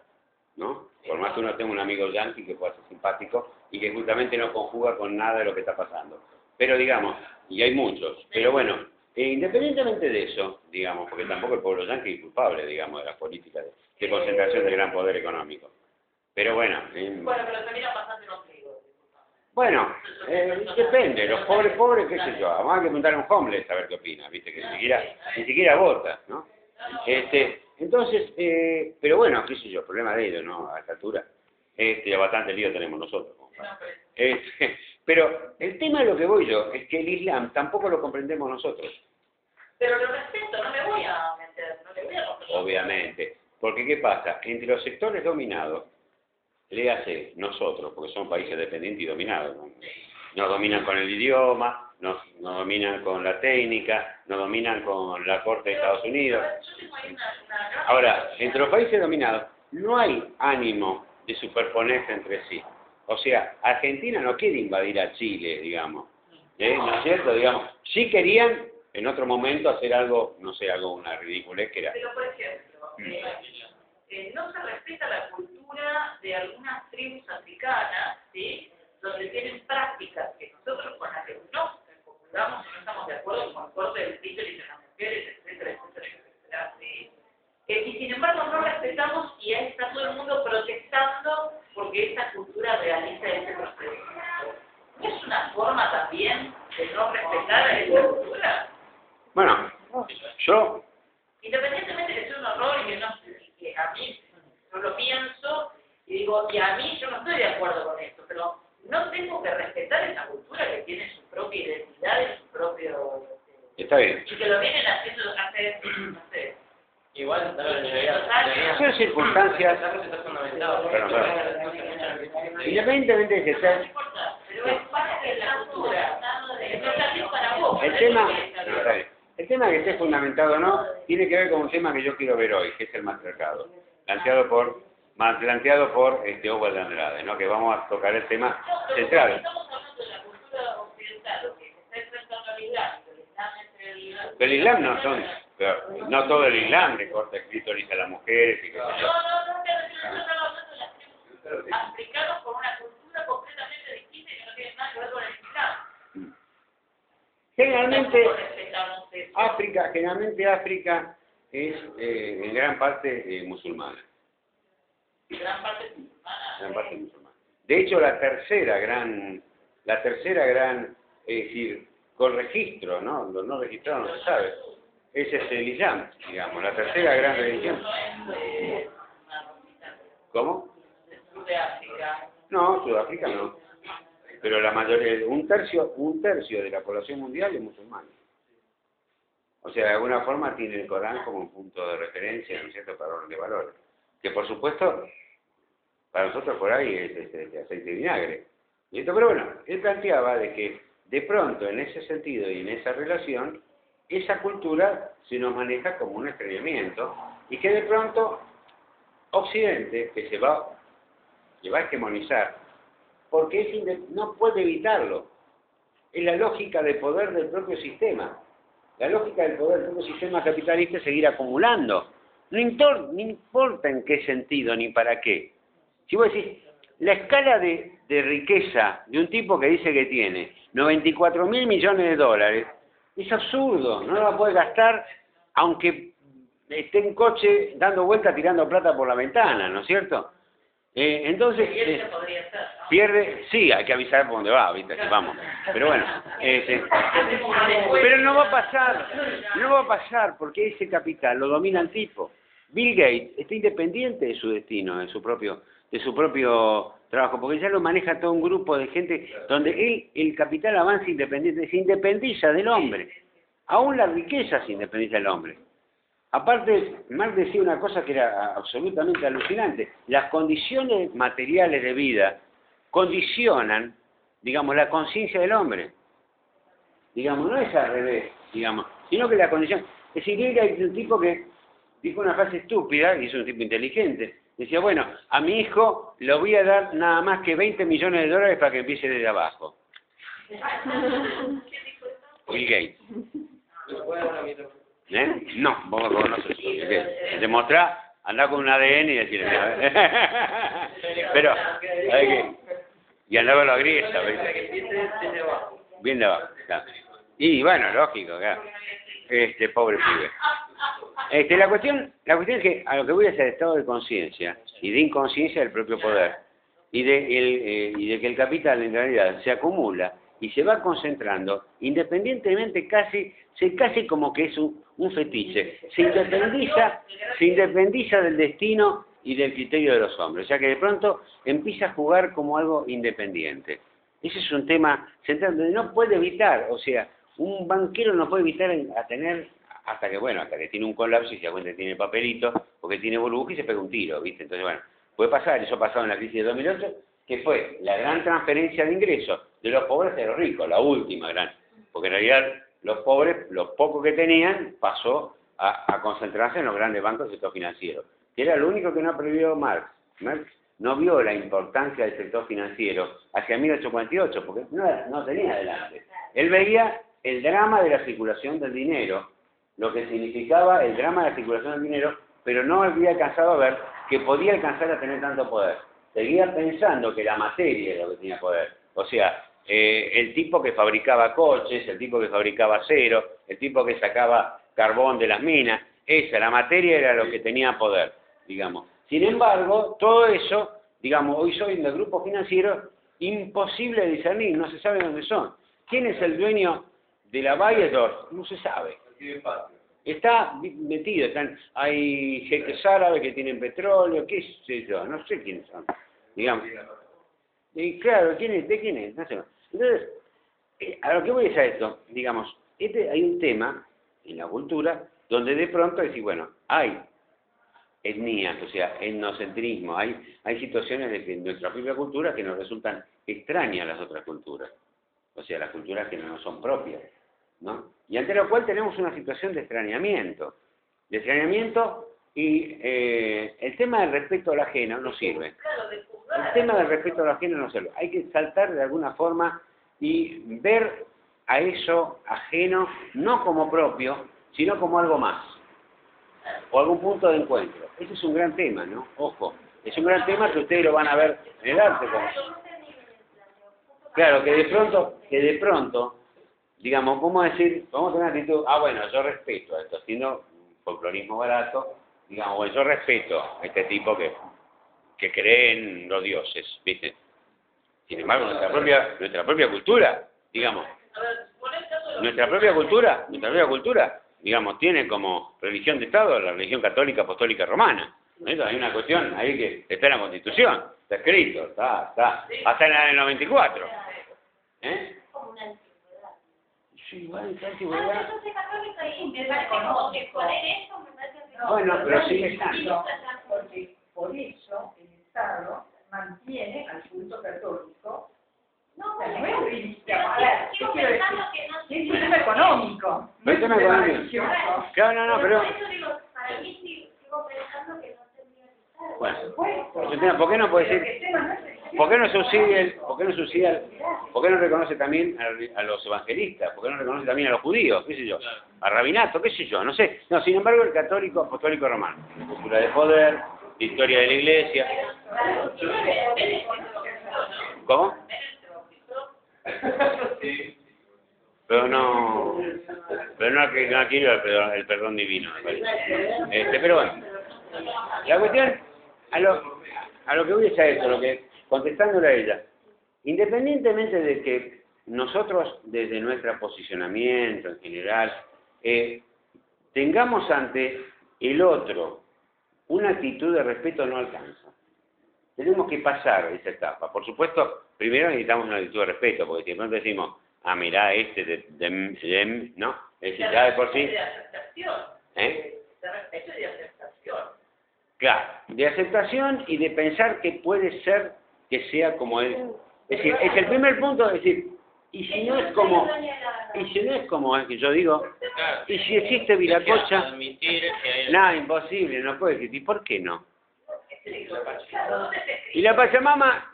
¿no? Por más que uno tenga un amigo yanqui que pueda ser simpático y que justamente no conjuga con nada de lo que está pasando. Pero digamos, y hay muchos, pero bueno, independientemente de eso, digamos, porque tampoco el pueblo yanqui es culpable, digamos, de las políticas de concentración del gran poder económico. Pero bueno. Bueno, pero termina bastante contigo. Bueno, depende, los pobres, qué sé yo, además hay que preguntar a un homeless a ver qué opina, viste, que ni siquiera vota, ¿no? Entonces, pero bueno, qué sé yo, problema de ellos, ¿no? A esta altura, bastante lío tenemos nosotros. Pero el tema de lo que voy yo es que el Islam tampoco lo comprendemos nosotros. Pero lo respeto, no me voy a meter, no le voy a comprender. Obviamente, porque ¿qué pasa? Entre los sectores dominados, léase nosotros, porque son países dependientes y dominados, ¿no? Nos dominan con el idioma, nos dominan con la técnica, nos dominan con la corte de Estados Unidos. Ahora, entre los países dominados no hay ánimo de superponerse entre sí. O sea, Argentina no quiere invadir a Chile, digamos. ¿No es cierto? Digamos, sí querían en otro momento hacer algo, no sé, algo una ridiculez que era. Pero, por ejemplo, no se respeta la cultura de algunas tribus africanas, ¿sí? Donde tienen prácticas que nosotros con las que no concordamos y no estamos de acuerdo con el corte del clítoris de las mujeres, etcétera, etcétera, etcétera, ¿sí? Y sin embargo no respetamos y ahí está todo el mundo protestando porque esta cultura realiza este procedimiento. ¿No es una forma también de no respetar a esa cultura? Bueno, yo... Independientemente de que sea un horror y que a mí, yo lo pienso y digo, y a mí yo no estoy de acuerdo con esto, pero no tengo que respetar esa cultura que tiene su propia identidad y su propio... Está bien. Y que lo vienen haciendo hace, no sé... Igual, Son circunstancias... está fundamentado. Independientemente de que No sea... importa, pero es parte de la cultura. No es así para vos. El tema... No, está bien. El tema que esté fundamentado o no, tiene que ver con un tema que yo quiero ver hoy, que es el matriarcado. Planteado por Oswald de Andrade, ¿no? Que vamos a tocar el tema central. Estamos hablando de la cultura occidental, lo que se está enfrentando al Islam, el Islam es el... Pero el Islam no todo el Islam le corta el clítoris a las mujeres y qué sé yo. No, estamos hablando de las tribus africanos con una cultura completamente distinta y que no tiene nada que ver con el Islam. Generalmente África es en gran parte musulmana. Gran parte musulmana. Gran parte musulmana. De hecho, la tercera gran, es decir, con registro, ¿no? Los no registrados no se sabe. Ese es el Islam, digamos, la tercera gran religión. ¿Cómo? De África. No, Sudáfrica no. Pero la mayoría, un tercio de la población mundial es musulmana. O sea, de alguna forma tiene el Corán como un punto de referencia, ¿no es cierto?, para orden de valores. Que por supuesto, para nosotros por ahí es aceite y vinagre. ¿Listo? Pero bueno, él planteaba de que de pronto en ese sentido y en esa relación, esa cultura se nos maneja como un extrañamiento y que de pronto Occidente, que se va a hegemonizar, porque no puede evitarlo. Es la lógica de poder del propio sistema. La lógica del poder del propio sistema capitalista es seguir acumulando. No importa en qué sentido ni para qué. Si vos decís, la escala de riqueza de un tipo que dice que tiene 94.000 millones de dólares, es absurdo. No lo va a poder gastar aunque esté en coche dando vueltas tirando plata por la ventana, ¿no es cierto? Entonces, pierde, sí, hay que avisar por dónde va, ¿viste? Vamos. Pero bueno, pero no va a pasar porque ese capital lo domina el tipo. Bill Gates está independiente de su destino, de su propio trabajo, porque ya lo maneja todo un grupo de gente donde el capital avanza independiente, se independiza del hombre. Aún la riqueza se independiza del hombre. Aparte, Marx decía una cosa que era absolutamente alucinante. Las condiciones materiales de vida condicionan, digamos, la conciencia del hombre. Digamos, no es al revés, digamos, sino que la condición... Es decir, era un tipo que dijo una frase estúpida, y es un tipo inteligente. Decía, bueno, a mi hijo le voy a dar nada más que 20 millones de dólares para que empiece desde abajo. Bill Gates. No, vos no sos. Demostrá, andá con un ADN y decirle, pero, ¿sabes qué? Y andá con la grieta, bien de abajo, claro. Y bueno, lógico, claro. Pobre pibe. La cuestión es que a lo que voy es el estado de conciencia y de inconsciencia del propio poder y de que el capital en realidad se acumula y se va concentrando independientemente casi como que es un fetiche, se independiza del destino y del criterio de los hombres, o sea que de pronto empieza a jugar como algo independiente. Ese es un tema central donde no puede evitar, o sea, un banquero no puede evitar a tener, hasta que tiene un colapso y se da cuenta que tiene papelito, porque tiene burbuja y se pega un tiro, ¿viste? Entonces, bueno, puede pasar, eso ha pasado en la crisis de 2008, que fue la gran transferencia de ingresos de los pobres a los ricos, la última gran, porque en realidad los pobres, lo poco que tenían, pasó a concentrarse en los grandes bancos del sector financiero, que era lo único que no prohibió Marx. Marx no vio la importancia del sector financiero hacia 1848, porque no tenía adelante. Él veía el drama de la circulación del dinero, lo que significaba el drama de la circulación del dinero, pero no había alcanzado a ver que podía alcanzar a tener tanto poder. Seguía pensando que la materia era lo que tenía poder. O sea, el tipo que fabricaba coches, el tipo que fabricaba acero, el tipo que sacaba carbón de las minas, la materia era lo que tenía poder, digamos. Sin embargo, todo eso, digamos, hoy soy en el grupo financiero, imposible de discernir, no se sabe dónde son. ¿Quién es el dueño de la Bayer? No se sabe. Está metido, hay jeques árabes que tienen petróleo, qué sé yo, no sé quiénes son, digamos. Y claro, ¿de quién es? No sé. Entonces, a lo que voy es a esto, digamos, hay un tema en la cultura donde de pronto decir, bueno, hay etnías, o sea, etnocentrismo, hay situaciones de nuestra propia cultura que nos resultan extrañas a las otras culturas, o sea, las culturas que no nos son propias, ¿no? Y ante lo cual tenemos una situación de extrañamiento y el tema del respeto al ajeno no sirve. El tema del respeto al ajeno no sirve. Hay que saltar de alguna forma y ver a eso ajeno no como propio, sino como algo más, o algún punto de encuentro. Ese es un gran tema, ¿no? Ojo, es un gran tema que ustedes lo van a ver en el arte. Claro, que de pronto, digamos, ¿cómo decir? Vamos a tener una actitud, bueno, yo respeto a esto, haciendo un folclorismo barato, digamos, bueno, yo respeto a este tipo que cree en los dioses, ¿viste? Sin embargo, nuestra propia cultura, digamos, nuestra propia cultura, digamos, tiene como religión de Estado la religión católica apostólica romana. ¿No? Hay una cuestión ahí que está en la Constitución, está escrito, está, hasta en la del 94. ¿Eh? Como una antigüedad. Sí, bueno, está antigüedad. Yo soy católica y me parece como que poner eso me parece que... Bueno, pero sigue estando. Porque por eso el Estado mantiene al culto católico. No, No es pero religión. A ver, ¿qué sigo quiero decir? pensando que no Es un tema económico. No es tema económico. religioso. Claro, no, pero... Por eso digo, para mí sigo pensando que no tendría que estar. Bueno, Supuesto. es un tema, ¿por qué no puede Pero que decir? el tema no es religioso. ¿Por qué no reconoce también a los evangelistas? ¿Por qué no reconoce también a los judíos? ¿Qué sé yo? A Rabinato, qué sé yo, no sé. No, sin embargo, el católico apostólico romano. Cultura de poder, de historia de la iglesia. ¿Cómo? Pero no quiero el perdón divino, me parece. Pero bueno, la cuestión, a lo que voy es a esto, contestándole a ella, independientemente de que nosotros, desde nuestro posicionamiento en general, tengamos ante el otro una actitud de respeto, no alcanza. Tenemos que pasar esa etapa. Por supuesto, primero necesitamos una actitud de respeto, porque si de pronto decimos, mirá, ¿no? Es decir, ya de por sí... De aceptación. De respeto y de aceptación. Claro, de aceptación y de pensar que puede ser que sea como él. Es decir, es el primer punto, es decir, y si no es como es que yo digo, y si existe Viracocha, nada, imposible, no puede existir, ¿por qué no? ¿Y la Pachamama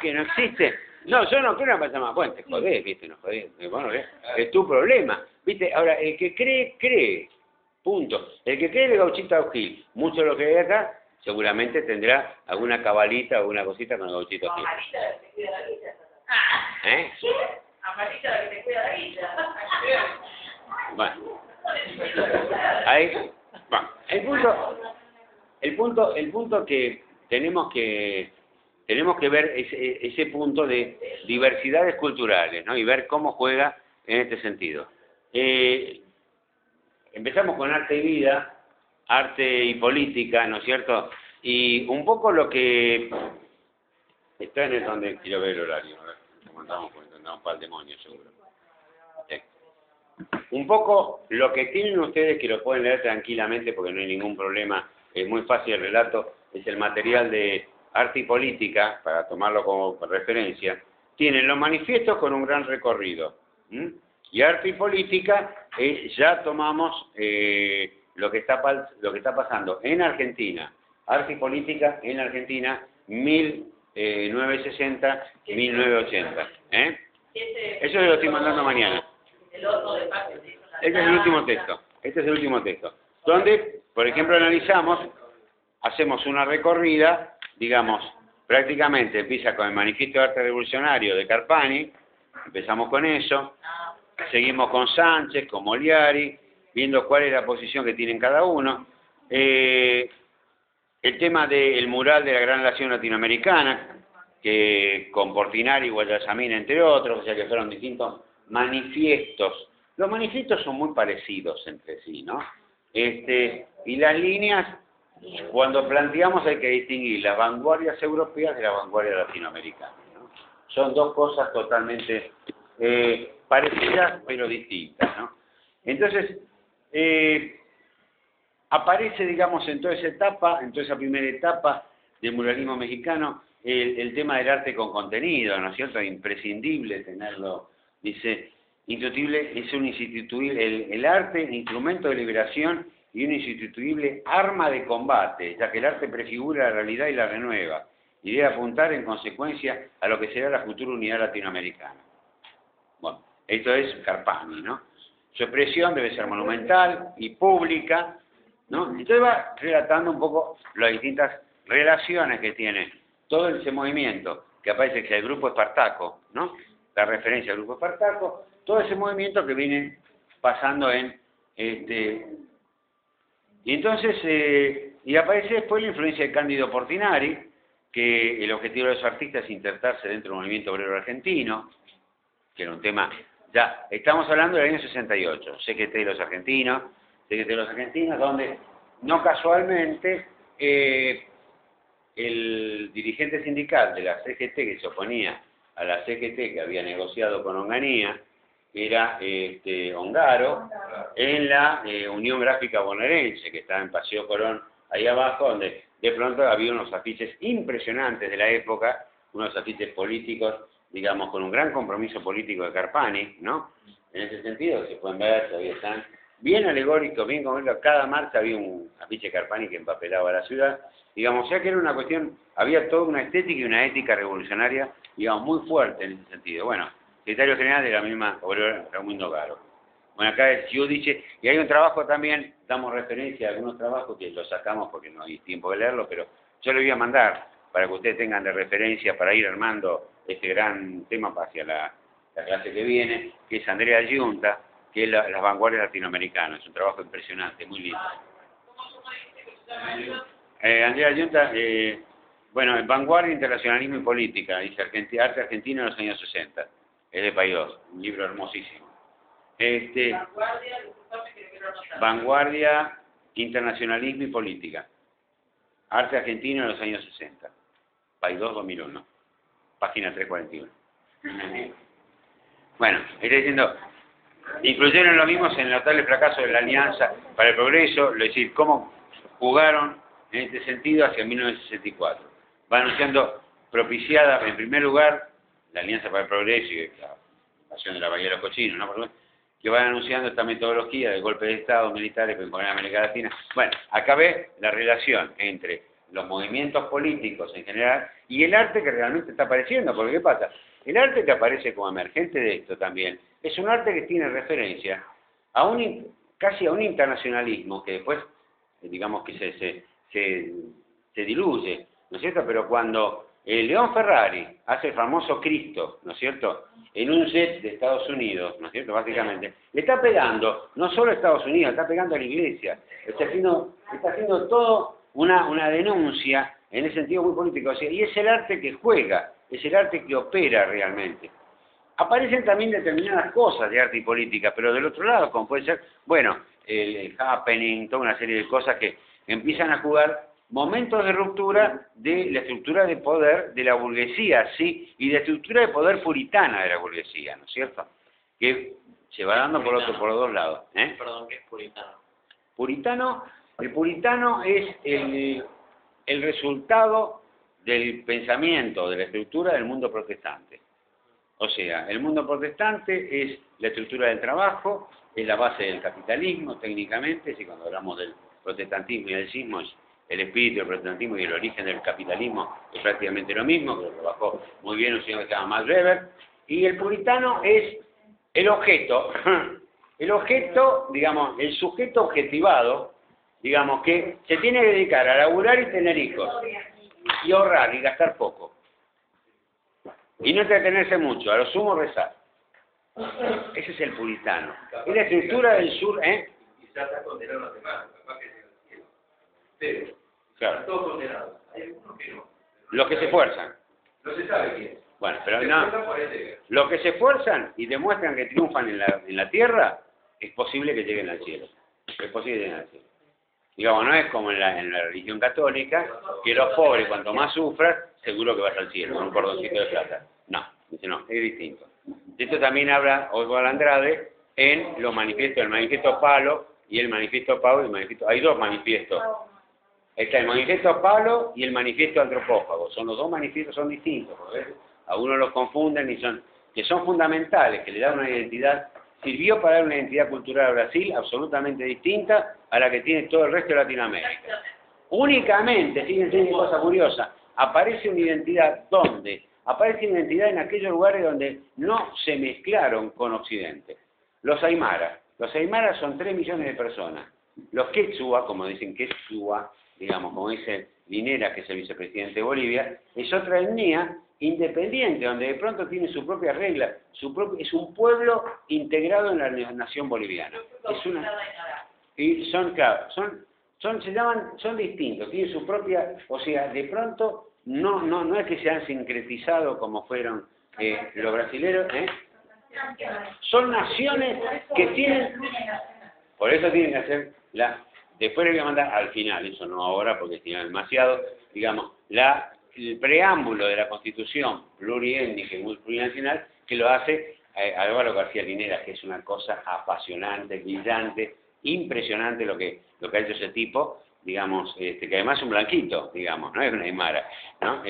que no existe? No, yo no creo en la Pachamama. Bueno, te jodés, ¿viste? No jodés. Bueno, es tu problema. ¿Viste? Ahora, el que cree. Punto. El que cree en el Gauchito O'Hill, mucho de lo que hay acá, seguramente tendrá alguna cabalita o alguna cosita con el Gauchito O'Hill. Amarita la que te cuida la vida. ¿Eh? Amarita la que te cuida la vida. Bueno. Ahí. Bueno. El punto que tenemos que ver es ese punto de diversidades culturales, ¿no? Y ver cómo juega en este sentido. Empezamos con arte y vida, arte y política, ¿no es cierto? Y un poco lo que... Está en el donde quiero ver el horario, a ver, como andamos para el demonio, seguro. Sí. Un poco lo que tienen ustedes, que lo pueden leer tranquilamente porque no hay ningún problema, es muy fácil el relato, es el material de arte y política, para tomarlo como referencia. Tienen los manifiestos con un gran recorrido. Y arte y política, ya tomamos lo que está pasando en Argentina. Arte y política en Argentina, 1960-1980. Eso lo estoy mandando mañana. el horno de pan que se hizo en la Este es el último texto. Este es el último texto. Donde, por ejemplo, analizamos, hacemos una recorrida, digamos, prácticamente empieza con el Manifiesto de Arte Revolucionario de Carpani, empezamos con eso, seguimos con Sánchez, con Moliari, viendo cuál es la posición que tienen cada uno. El tema del mural de la Gran Nación Latinoamericana, que con Portinari y Guayasamín, entre otros, o sea que fueron distintos manifiestos. Los manifiestos son muy parecidos entre sí, ¿no? Y las líneas, cuando planteamos hay que distinguir las vanguardias europeas de las vanguardias latinoamericanas, ¿no? Son dos cosas totalmente parecidas pero distintas, ¿no? Entonces, aparece, digamos, en toda esa etapa, en toda esa primera etapa del muralismo mexicano, el tema del arte con contenido, ¿no es cierto? Es imprescindible tenerlo, dice, indiscutible, es un instituible, el arte, instrumento de liberación y una instituible arma de combate, ya que el arte prefigura la realidad y la renueva, y debe apuntar en consecuencia a lo que será la futura unidad latinoamericana. Bueno, esto es Carpani, ¿no? Su expresión debe ser monumental y pública, ¿no? Entonces va relatando un poco las distintas relaciones que tiene todo ese movimiento, que aparece que es el grupo Espartaco, ¿no? La referencia al grupo Espartaco, todo ese movimiento que viene pasando en y entonces, y aparece después la influencia de Cándido Portinari, que el objetivo de los artistas es insertarse dentro del movimiento obrero argentino, que era un tema, ya, estamos hablando del año 68, CGT de los argentinos, donde no casualmente el dirigente sindical de la CGT que se oponía a la CGT que había negociado con Onganía, era Ongaro, en la Unión Gráfica Bonaerense, que está en Paseo Colón, ahí abajo, donde de pronto había unos afiches impresionantes de la época, unos afiches políticos, digamos, con un gran compromiso político de Carpani, ¿no? En ese sentido, se pueden ver, todavía están bien alegóricos, bien como cada marcha había un afiche de Carpani que empapelaba la ciudad, digamos, o sea que era una cuestión, había toda una estética y una ética revolucionaria, digamos, muy fuerte en ese sentido. Bueno, secretario general de la misma obrero Raimundo Garo. Bueno, acá es Giudice, y hay un trabajo también, damos referencia a algunos trabajos que los sacamos porque no hay tiempo de leerlo, pero yo le voy a mandar para que ustedes tengan de referencia para ir armando este gran tema hacia la clase que viene, que es Andrea Giunta, que es las vanguardias latinoamericanas. Es un trabajo impresionante, muy lindo. Andrea Giunta, bueno, Vanguardia, Internacionalismo y Política, dice Arte Argentino en los años 60. Es de Paidós, un libro hermosísimo. Vanguardia, Internacionalismo y Política. Arte Argentino en los años 60. Paidós 2001. Página 341. Bueno, está diciendo, incluyeron lo mismo en el notable fracaso de la Alianza para el Progreso, es decir, cómo jugaron en este sentido hacia 1964. Va anunciando propiciada, en primer lugar, la Alianza para el Progreso y la invasión de la Bahía de los Cochinos, ¿no? Que van anunciando esta metodología de golpe de Estado militares para imponer a América Latina. Bueno, acá ve la relación entre los movimientos políticos en general y el arte que realmente está apareciendo, porque ¿qué pasa? El arte que aparece como emergente de esto también es un arte que tiene referencia a casi a un internacionalismo que después, digamos que se diluye, ¿no es cierto? Pero cuando León Ferrari hace el famoso Cristo, ¿no es cierto?, en un jet de Estados Unidos, ¿no es cierto?, básicamente, le está pegando, no solo a Estados Unidos, está pegando a la Iglesia, está haciendo todo una denuncia en ese sentido muy político, o sea, y es el arte que juega, es el arte que opera realmente. Aparecen también determinadas cosas de arte y política, pero del otro lado, como puede ser, bueno, el happening, toda una serie de cosas que empiezan a jugar momentos de ruptura de la estructura de poder de la burguesía, sí, y de estructura de poder puritana de la burguesía, ¿no es cierto? Que se va dando por los dos lados. Perdón, ¿qué es puritano? El puritano es el resultado del pensamiento, de la estructura del mundo protestante. O sea, el mundo protestante es la estructura del trabajo, es la base del capitalismo, técnicamente, si cuando hablamos del protestantismo y del cismo es el espíritu del protestantismo y el origen del capitalismo es prácticamente lo mismo, que lo trabajó muy bien un señor que se llama Max Weber, y el puritano es el objeto, digamos, el sujeto objetivado, digamos, que se tiene que dedicar a laburar y tener hijos, y ahorrar y gastar poco, y no entretenerse mucho, a lo sumo rezar. Ese es el puritano. Es la estructura del sur, ¿eh? Quizás está condenado a los demás, capaz que llega al cielo. Pero, Claro. están todos condenados. Hay algunos que no. Los que se esfuerzan. No se sabe quién. Bueno, pero Se no. esfuerzan por el deber. Los que se esfuerzan y demuestran que triunfan en la tierra, es posible que lleguen al cielo. Es posible que lleguen al cielo. Digamos, no es como en la religión católica, que los pobres, cuanto más sufran, seguro que vas al cielo, con un cordoncito de plata. No, dice no, es distinto. De esto también habla Oswald Andrade en los manifiestos, el manifiesto Palo y el manifiesto Pau y el manifiesto. Hay dos manifiestos. Está el manifiesto Palo y el manifiesto Antropófago. Son los dos manifiestos, son distintos. ¿Ves? Algunos los confunden y que son fundamentales, que le dan una identidad. Sirvió para dar una identidad cultural a Brasil absolutamente distinta a la que tiene todo el resto de Latinoamérica. Únicamente, fíjense una cosa curiosa, aparece una identidad ¿dónde? Aparece una identidad en aquellos lugares donde no se mezclaron con Occidente. Los Aymaras. Los Aymaras son 3 millones de personas. Los Quechua, como dicen Quechua, digamos, como dice Linera, que es el vicepresidente de Bolivia, es otra etnia independiente, donde de pronto tiene su propia regla, es un pueblo integrado en la nación boliviana. Es una, y son, claro, son distintos, tienen su propia, o sea, de pronto no es que se han sincretizado como fueron los brasileros, son naciones que tienen, por eso tienen que hacer después le voy a mandar al final, eso no ahora porque tiene demasiado, digamos, el preámbulo de la Constitución pluriétnica y plurinacional que lo hace Álvaro García Linera, que es una cosa apasionante, brillante, impresionante lo que ha hecho ese tipo, digamos, que además es un blanquito, digamos, no es una aymara, ¿no?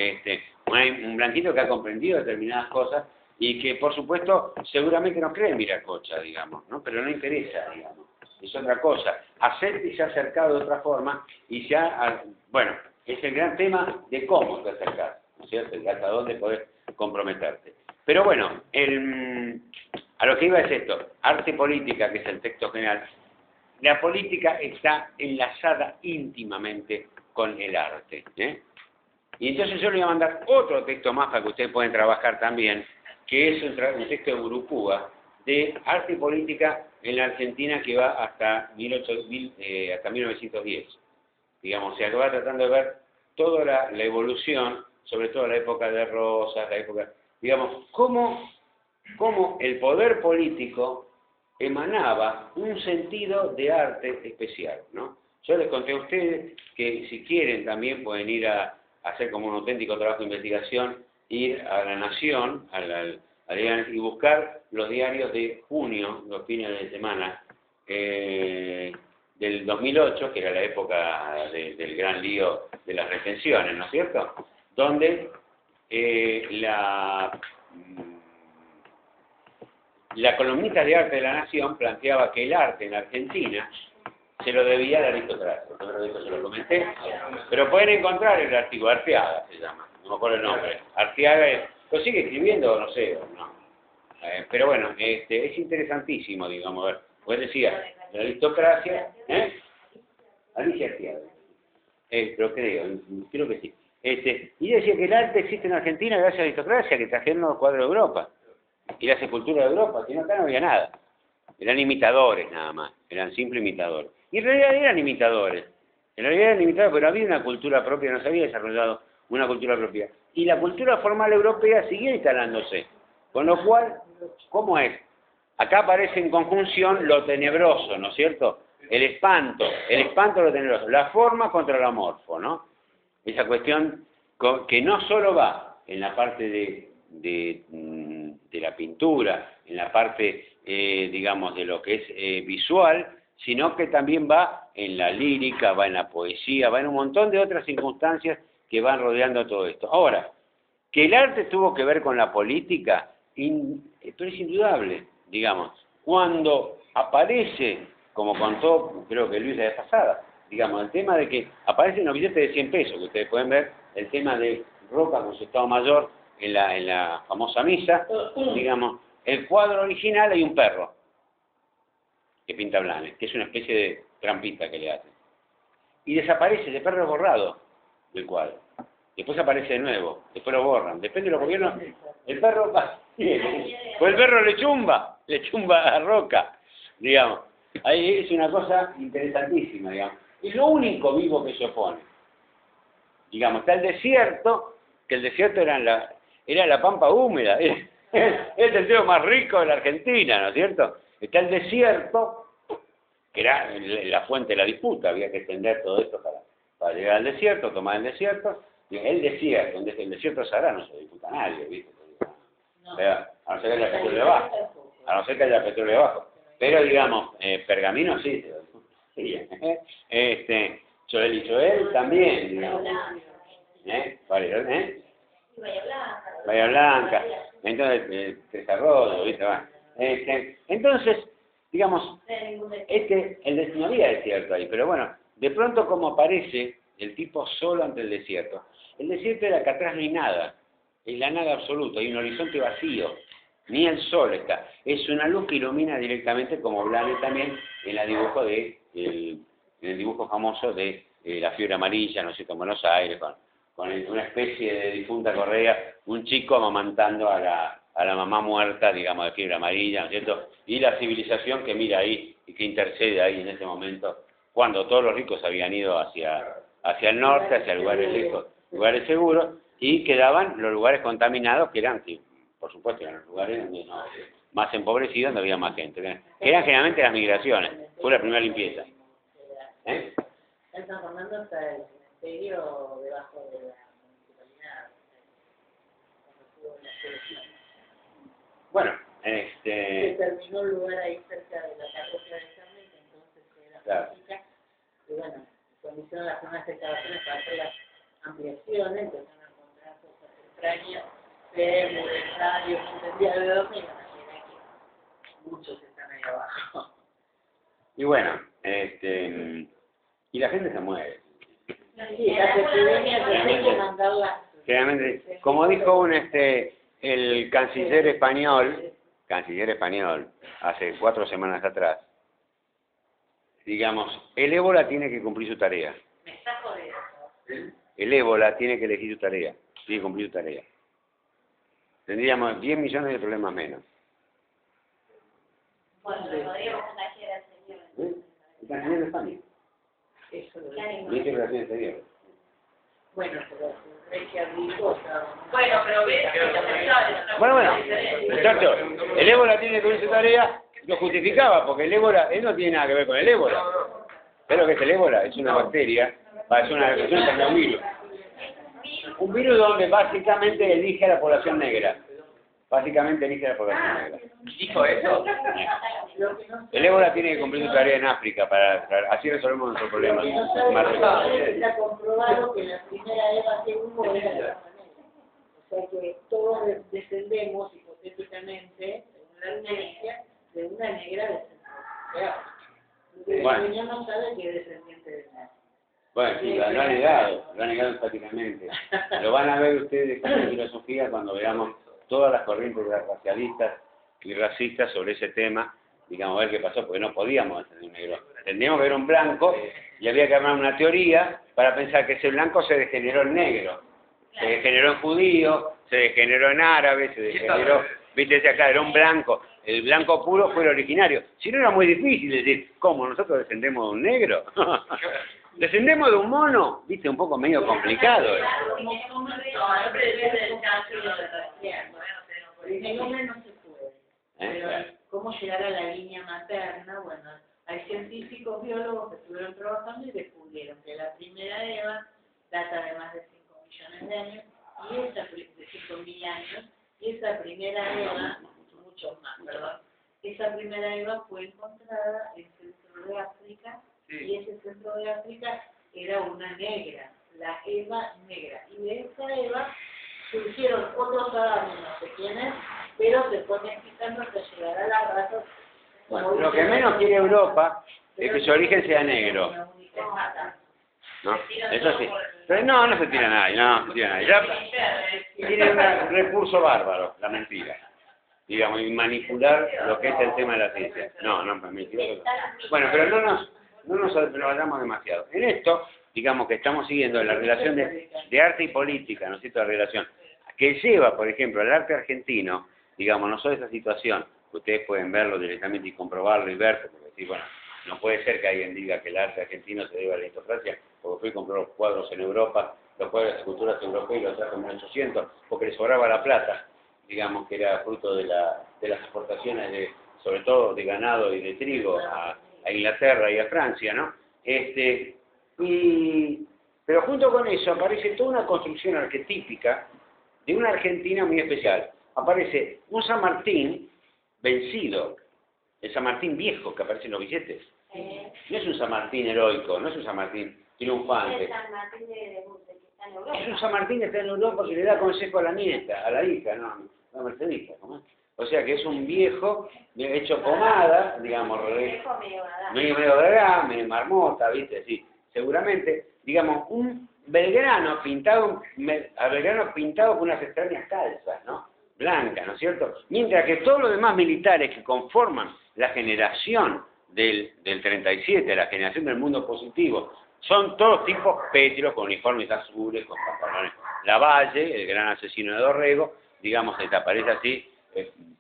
Un blanquito que ha comprendido determinadas cosas y que, por supuesto, seguramente no cree en Viracocha, digamos, ¿no? Pero no interesa, digamos, es otra cosa. Se ha acercado de otra forma y bueno, es el gran tema de cómo te acercas, ¿no es cierto? Y hasta dónde podés comprometerte. Pero bueno, a lo que iba es esto, arte política, que es el texto general. La política está enlazada íntimamente con el arte, Y entonces yo le voy a mandar otro texto más para que ustedes puedan trabajar también, que es un texto de Burupúa, de arte y política en la Argentina que va hasta 1910. Digamos, o sea, que va tratando de ver toda la evolución, sobre todo la época de Rosas, la época, digamos, cómo el poder político emanaba un sentido de arte especial, ¿no? Yo les conté a ustedes que si quieren también pueden ir a hacer como un auténtico trabajo de investigación, ir a La Nación, y buscar los diarios de junio, los fines de semana, del 2008, que era la época del gran lío de las retenciones, ¿no es cierto? Donde la columnista de arte de La Nación planteaba que el arte en Argentina se lo debía a la aristocracia. Yo creo que eso se lo comenté, pero pueden encontrar el artículo, Arteaga se llama, no me acuerdo el nombre. Arteaga lo sigue escribiendo, no sé, no. Pero bueno, es interesantísimo, digamos, ver. Pues decía, la aristocracia, Alicia Arteaga, pero creo que sí. Y decía que el arte existe en Argentina gracias a la aristocracia, que trajeron los cuadros de Europa, y la sepultura de Europa, si no acá no había nada. Eran imitadores nada más, eran simples imitadores. Y en realidad eran imitadores, pero había una cultura propia, no se había desarrollado una cultura propia. Y la cultura formal europea siguió instalándose, con lo cual, ¿cómo es? Acá aparece en conjunción lo tenebroso, ¿no es cierto? El espanto lo tenebroso, la forma contra lo amorfo, ¿no? Esa cuestión que no solo va en la parte de la pintura, en la parte, digamos, de lo que es visual, sino que también va en la lírica, va en la poesía, va en un montón de otras circunstancias que van rodeando todo esto. Ahora, que el arte tuvo que ver con la política, pero es indudable, digamos, cuando aparece, como contó, creo que Luis la vez pasada, digamos, el tema de que aparecen los billetes de 100 pesos, que ustedes pueden ver, el tema de Roca con su Estado Mayor en la famosa misa, digamos, el cuadro original hay un perro que pinta Blanes, que es una especie de trampita que le hace. Y desaparece, el perro es borrado del cuadro. Después aparece de nuevo, después lo borran. Depende de los gobiernos. El perro va, pues el perro le chumba a Roca, digamos. Ahí es una cosa interesantísima, digamos. Y lo único vivo que se opone, digamos, está el desierto, que el desierto era la pampa húmeda, es el desierto más rico de la Argentina, ¿no es cierto? Está el desierto, que era la fuente de la disputa, había que extender todo esto para llegar al desierto, tomar el desierto. El desierto, el desierto sagrado no se disputa a nadie, ¿viste? O sea, a no ser que haya petróleo abajo, Pero, digamos, Pergamino sí. Joel y Joel también, digamos. Bahía Blanca. Entonces, Desarrollo, ¿viste? Entonces, digamos, no había desierto ahí, pero bueno, de pronto como aparece el tipo solo ante el desierto. El desierto era que atrás no hay nada, es la nada absoluta, hay un horizonte vacío, ni el sol está. Es una luz que ilumina directamente, como Blanes también, en el dibujo famoso de la fiebre amarilla, no sé, en Buenos Aires, con una especie de difunta Correa, un chico amamantando a la mamá muerta, digamos, de fiebre amarilla, ¿no es cierto? Y la civilización que mira ahí y que intercede ahí en ese momento, cuando todos los ricos habían ido hacia el norte, hacia lugares lejos, lugares seguros, y quedaban los lugares contaminados, que eran, por supuesto, eran los lugares donde más empobrecidos, donde había más gente, que eran generalmente las migraciones, fue la primera limpieza. En San Fernando está el cementerio debajo de la municipalidad, Bueno, se terminó un lugar ahí cerca de la parroquia de Carmen, que entonces era claro. política, y bueno, cuando hicieron las primeras excavaciones para hacer las ampliaciones, empezaron a encontrar cosas extrañas, fémures, radios, no entendía de dónde, y van a llegar aquí. Muchos están ahí abajo. Y bueno, y la gente se mueve. Sí, las epidemias hay que mandarlas. Generalmente, como dijo el canciller español, hace 4 semanas atrás, digamos, el ébola tiene que cumplir su tarea. Me está jodiendo. El ébola tiene que elegir su tarea, tiene que cumplir su tarea. Tendríamos 10 millones de problemas menos. Bueno, le podríamos contagiar al señor. El canciller de España. Eso lo Dice Relaciones Exteriores. bueno, pero hay que abrir cosas. Bueno, pero ves que Bueno, muchachos, el ébola tiene que cumplir su tarea, lo justificaba, porque el ébola, él no tiene nada que ver con el ébola. ¿Sabes lo que es el ébola? Es una bacteria, es un virus. Un virus donde básicamente elige a la población negra. ¿Dijo eso? El ébola tiene que cumplir su tarea en África, así resolvemos nuestros problemas. Está comprobado que la primera Eva que hubo era de raza negra. O sea que todos descendemos hipotéticamente en una iglesia de una negra descendiente. Bueno. El Señor no sabe que es descendiente de nadie. Bueno, sí, lo han negado enfáticamente. Lo van a ver ustedes en filosofía cuando veamos todas las corrientes racialistas y racistas sobre ese tema, digamos, a ver qué pasó, porque no podíamos tener un negro. Tendríamos que ver un blanco y había que armar una teoría para pensar que ese blanco se degeneró en negro, se degeneró en judío, se degeneró en árabe, se degeneró, viste, acá era un blanco, el blanco puro fue el originario. Si no era muy difícil decir, ¿cómo? ¿Nosotros descendemos de un negro? ¿Descendemos de un mono? Viste, un poco medio complicado. El hombre no se puede. Pero cómo llegar a la línea materna, bueno, hay científicos biólogos que estuvieron trabajando y descubrieron que la primera Eva data de más de 5 millones de años, y esa de 5.000 años, y esa primera Eva, muchos más, perdón, esa primera Eva fue encontrada en el centro de África, y ese centro de África era una negra, la Eva negra, y de esa Eva surgieron otros Adames, no sé quiénes, pero se fue mezclando hasta llegar a las razas. Bueno, lo que menos quiere Europa es que su origen sea negro. ¿No? Eso sí. Pero no se tira nadie, Ya tiene un recurso bárbaro, la mentira. digamos, y manipular lo que es el tema de la ciencia. No, mentiroso. Bueno, pero no nos vayamos demasiado. En esto, digamos que estamos siguiendo la relación de arte y política, ¿no es cierto? La relación que lleva, por ejemplo, al arte argentino, digamos, no solo esa situación, que ustedes pueden verlo directamente y comprobarlo y ver, porque decir, bueno, no puede ser que alguien diga que el arte argentino se debe a la aristocracia, porque fui y compró los cuadros en Europa, los cuadros de esculturas europeas y los trajo en 1800, porque le sobraba la plata, digamos que era fruto de las exportaciones, sobre todo de ganado y de trigo a Inglaterra y a Francia, ¿no? Pero junto con eso aparece toda una construcción arquetípica de una Argentina muy especial. Aparece un San Martín vencido, el San Martín viejo que aparece en los billetes. No es un San Martín heroico, no es un San Martín triunfante. Es un San Martín que está en Europa que le da consejo a la nieta, a la hija, no, la Mercedita, ¿no? O sea que es un viejo hecho pomada, digamos, medio de edad, medio marmota, ¿viste? Sí, seguramente, digamos, un Belgrano pintado con unas extrañas calzas, ¿no? Blancas, ¿no es cierto? Mientras que todos los demás militares que conforman la generación del 37, la generación del mundo positivo, son todos tipos pétreos, con uniformes azules, con pantalones. Lavalle, el gran asesino de Dorrego, digamos, se te aparece así,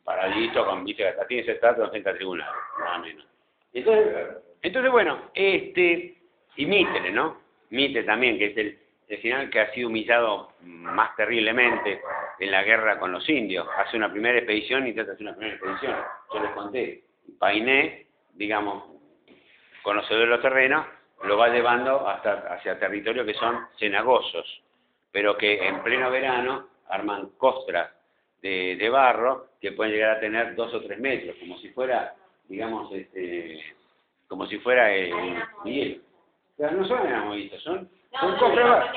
paradito, con viste, hasta tiene ese estatus frente al tribunal, nada menos. Entonces bueno, y Mitre, ¿no? Mitre también, que es el general que ha sido humillado más terriblemente en la guerra con los indios. Hace una primera expedición y trata de hacer una primera expedición. Yo les conté, Painé, digamos, conocedor de los terrenos, lo va llevando hacia territorios que son cenagosos, pero que en pleno verano arman costras de barro que pueden llegar a tener 2 o 3 metros, como si fuera, digamos, como si fuera hielo. Pero no son enamoristas, son costras.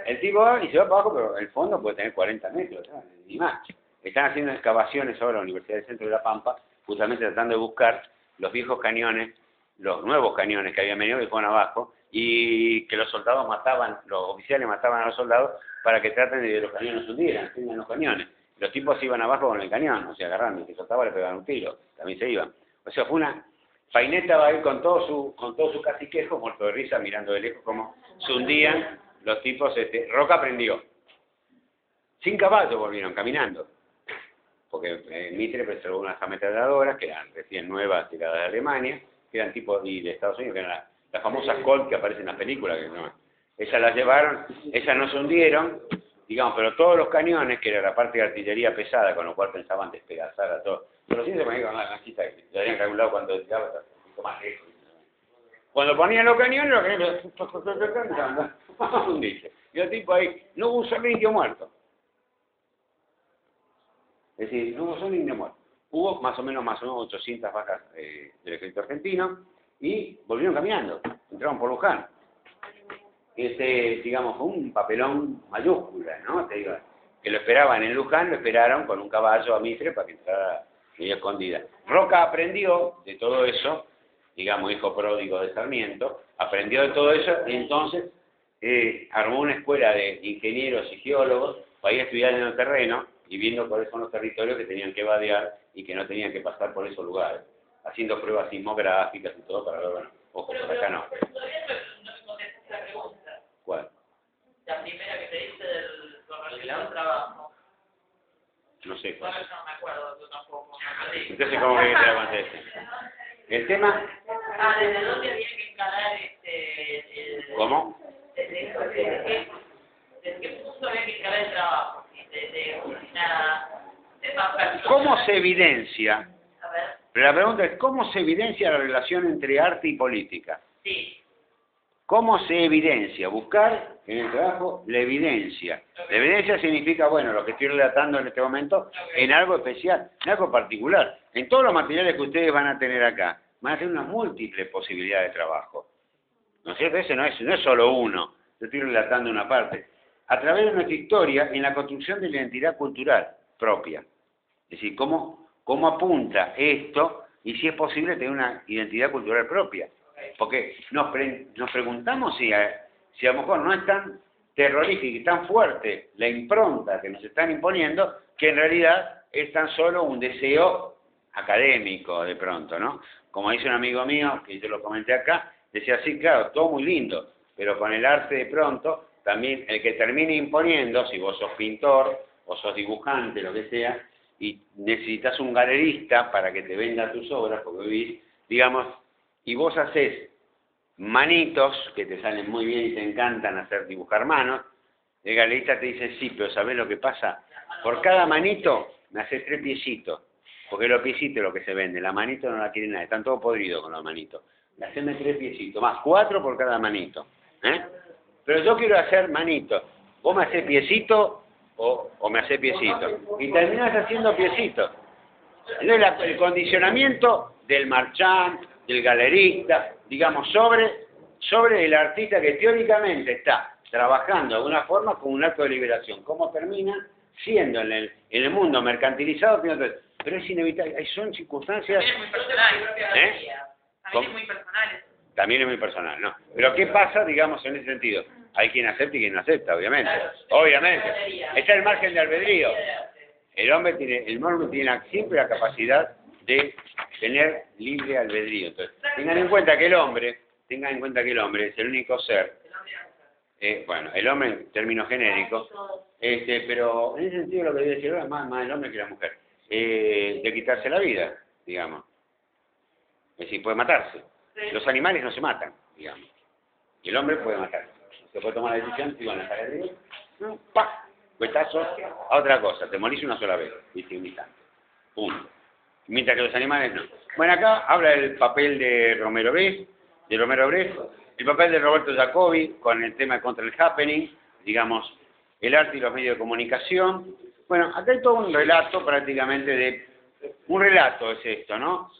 El tipo va y se va para abajo, pero el fondo puede tener 40 metros, ¿sabes? Ni más. Están haciendo excavaciones ahora en la Universidad del Centro de La Pampa, justamente tratando de buscar los viejos cañones, los nuevos cañones que habían venido y fueron abajo, y que los soldados mataban, los oficiales mataban a los soldados para que traten de que los cañones se hundieran, tengan los cañones. Los tipos iban abajo con el cañón, o sea, agarrando, y que soltaba le pegaban un tiro, también se iban. O sea, fue una... Paineta va a ir con todo su caciquejo, muerto de risa, mirando de lejos cómo se hundían los tipos. Roca aprendió. Sin caballo volvieron, caminando. Porque Mitre preservó unas ametralladoras que eran recién nuevas, tiradas de Alemania, que eran tipo y de Estados Unidos, que eran las famosas Colt que aparecen en las películas. Que no, esas las llevaron, esas no se hundieron, digamos, pero todos los cañones, que era la parte de artillería pesada, con lo cual pensaban despedazar a todos. Pero los indios se ponían con la ganchita, ya habían calculado cuando tiraba, un poquito más lejos. Cuando ponían los cañones hundirse. Y el tipo ahí, no hubo un solo indio muerto. Es decir, no hubo un solo indio muerto. Hubo más o menos 800 vacas del ejército argentino y volvieron caminando, entraron por Luján. Digamos, fue un papelón mayúscula, ¿no? Te digo, que lo esperaban en Luján, lo esperaron con un caballo a Mitre para que entrara medio escondida. Roca aprendió de todo eso, digamos, hijo pródigo de Sarmiento, aprendió de todo eso y entonces armó una escuela de ingenieros y geólogos para ir a estudiar en el terreno y viendo cuáles son los territorios que tenían que vadear y que no tenían que pasar por esos lugares, haciendo pruebas sismográficas y todo para ver, bueno, ojo, por acá no. Pero todavía no me contestaste la pregunta. ¿Cuál? La primera que te hice con relación al trabajo. No sé cuál. No me acuerdo, yo tampoco. Entonces, ¿cómo que te la conteste? El tema... ¿desde dónde había que encarar ¿Cómo? ¿Desde qué punto había que encarar el trabajo? Desde una... ¿Cómo se evidencia? A ver. Pero la pregunta es, ¿cómo se evidencia la relación entre arte y política? Sí. ¿Cómo se evidencia? Buscar en el trabajo la evidencia. La evidencia significa, bueno, lo que estoy relatando en este momento, en algo especial, en algo particular. En todos los materiales que ustedes van a tener acá, van a tener una múltiple posibilidad de trabajo. ¿No es cierto? Ese no es solo uno. Yo estoy relatando una parte. A través de nuestra historia, en la construcción de la identidad cultural propia. Es decir, cómo apunta esto y si es posible tener una identidad cultural propia. Porque nos preguntamos si a lo mejor no es tan terrorífica y tan fuerte la impronta que nos están imponiendo, que en realidad es tan solo un deseo académico de pronto, ¿no? Como dice un amigo mío, que yo lo comenté acá, decía, sí, claro, todo muy lindo, pero con el arte de pronto, también el que termine imponiendo, si vos sos pintor o sos dibujante, lo que sea, y necesitas un galerista para que te venda tus obras, porque vivís, digamos, y vos haces manitos que te salen muy bien y te encantan hacer dibujar manos, el galerista te dice, sí, pero ¿sabés lo que pasa? Por cada manito me haces 3 piecitos, porque los piecitos es lo que se vende, la manito no la quiere nadie, están todos podridos con los manitos. Haceme 3 piecitos, más 4 por cada manito, ¿eh? Pero yo quiero hacer manitos, vos me haces piecito o me haces piecito, y terminás haciendo piecitos. Entonces el condicionamiento del marchand, del galerista, digamos, sobre el artista que teóricamente está trabajando de alguna forma con un acto de liberación. ¿Cómo termina? Siendo en el mundo mercantilizado, pero es inevitable, son circunstancias... También es muy personal. ¿Eh? También es muy personal eso. También es muy personal, ¿no? Pero ¿qué pasa, digamos, en ese sentido? Hay quien acepta y quien no acepta, obviamente. Obviamente. Está el margen de albedrío. El hombre tiene siempre la capacidad de tener libre albedrío. Entonces, tengan en cuenta que el hombre es el único ser, bueno, el hombre en términos genéricos, pero en ese sentido lo que debe decir es más el hombre que la mujer, de quitarse la vida, digamos. Es decir, puede matarse. Los animales no se matan, digamos. Y el hombre puede matarse. Se puede tomar la decisión y van a salir de no, ¡pah! Cuetazo a otra cosa. Te morís una sola vez, ¿viste? Un instante. Punto. Mientras que los animales no. Bueno, acá habla el papel de Romero Brest, el papel de Roberto Jacobi con el tema contra el happening, digamos, el arte y los medios de comunicación. Bueno, acá hay todo un relato prácticamente un relato es esto, ¿no?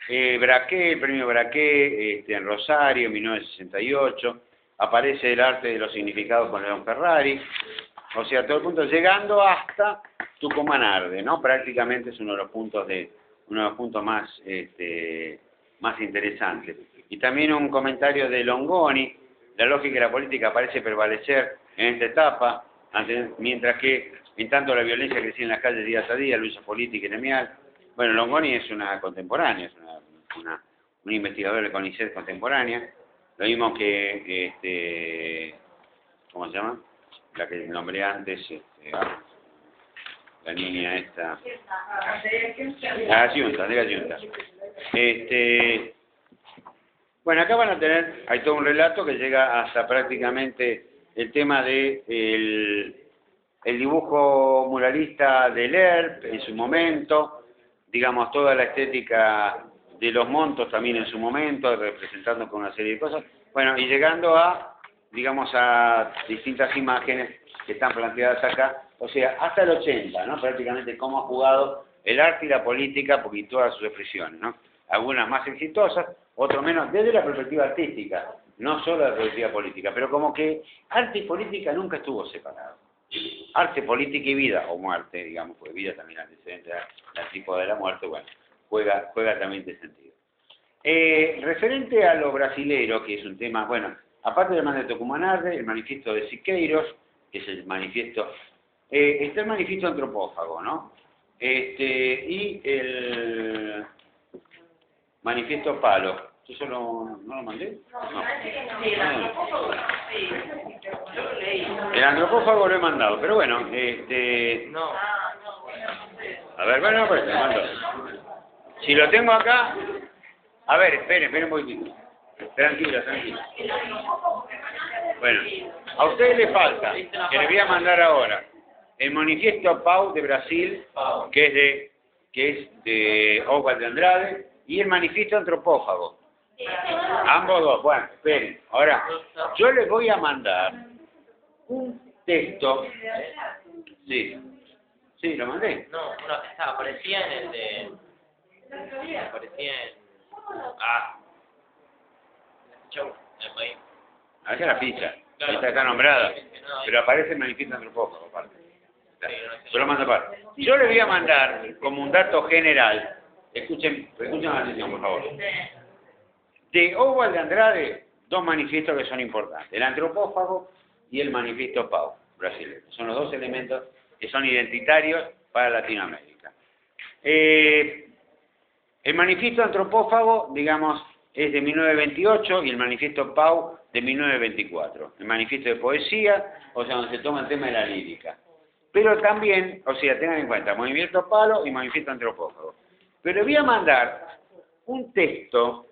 Braqué, el premio Braqué, en Rosario, en 1968, aparece el arte de los significados con León Ferrari, o sea, todo el punto llegando hasta Tucumán Arde, ¿no? Prácticamente es uno de los puntos más interesantes. Y también un comentario de Longoni, la lógica de la política parece prevalecer en esta etapa, mientras que en tanto la violencia crecía en las calles día a día, lucha política y gremial. Bueno, Longoni es una contemporánea, es una investigadora del CONICET contemporánea, lo mismo que, ¿cómo se llama? La que nombré antes, la niña esta, de la Junta. Bueno, acá van a tener, hay todo un relato que llega hasta prácticamente el tema de el dibujo muralista de Lerp en su momento, digamos, toda la estética de los montos también en su momento, representando con una serie de cosas, bueno, y llegando a, digamos, a distintas imágenes que están planteadas acá, o sea, hasta el 80, ¿no? Prácticamente cómo ha jugado el arte y la política, porque todas sus expresiones, ¿no? Algunas más exitosas, otras menos, desde la perspectiva artística, no solo de la perspectiva política, pero como que arte y política nunca estuvo separado. Arte, política y vida, o muerte, digamos, porque vida también es antecedente al tipo de la muerte, bueno, juega también de sentido. Referente a lo brasilero, que es un tema, bueno, aparte del manifiesto de Tucumán Arde, el manifiesto de Siqueiros, que es el manifiesto, está el manifiesto antropófago, ¿no? Y el manifiesto Palo. ¿Yo solo no lo mandé? No. El antropófago lo he mandado, pero bueno, No. a ver, bueno, pues lo mando. Si lo tengo acá, a ver, esperen un poquitito. Tranquilo. Bueno, a ustedes les falta, que les voy a mandar ahora, el manifiesto Pau de Brasil, que es de Oswald de Andrade, y el manifiesto antropófago. Ambos dos, bueno, esperen. Ahora, yo les voy a mandar un texto. Sí, lo mandé. No, uno que estaba, aparecía en el de... Aparecía en... Show, en el país. Acá la ficha, está nombrada, pero aparece el manifiesto antropófago, aparte. Yo lo mando aparte. Yo les voy a mandar, como un dato general, escuchen la atención, por favor. De Oswald de Andrade, dos manifiestos que son importantes, el antropófago y el Manifiesto Pau, brasileño. Son los dos elementos que son identitarios para Latinoamérica. El Manifiesto Antropófago, digamos, es de 1928 y el Manifiesto Pau de 1924. El Manifiesto de Poesía, o sea, donde se toma el tema de la lírica. Pero también, o sea, tengan en cuenta, Movimiento Palo y Manifiesto Antropófago. Pero les voy a mandar un texto,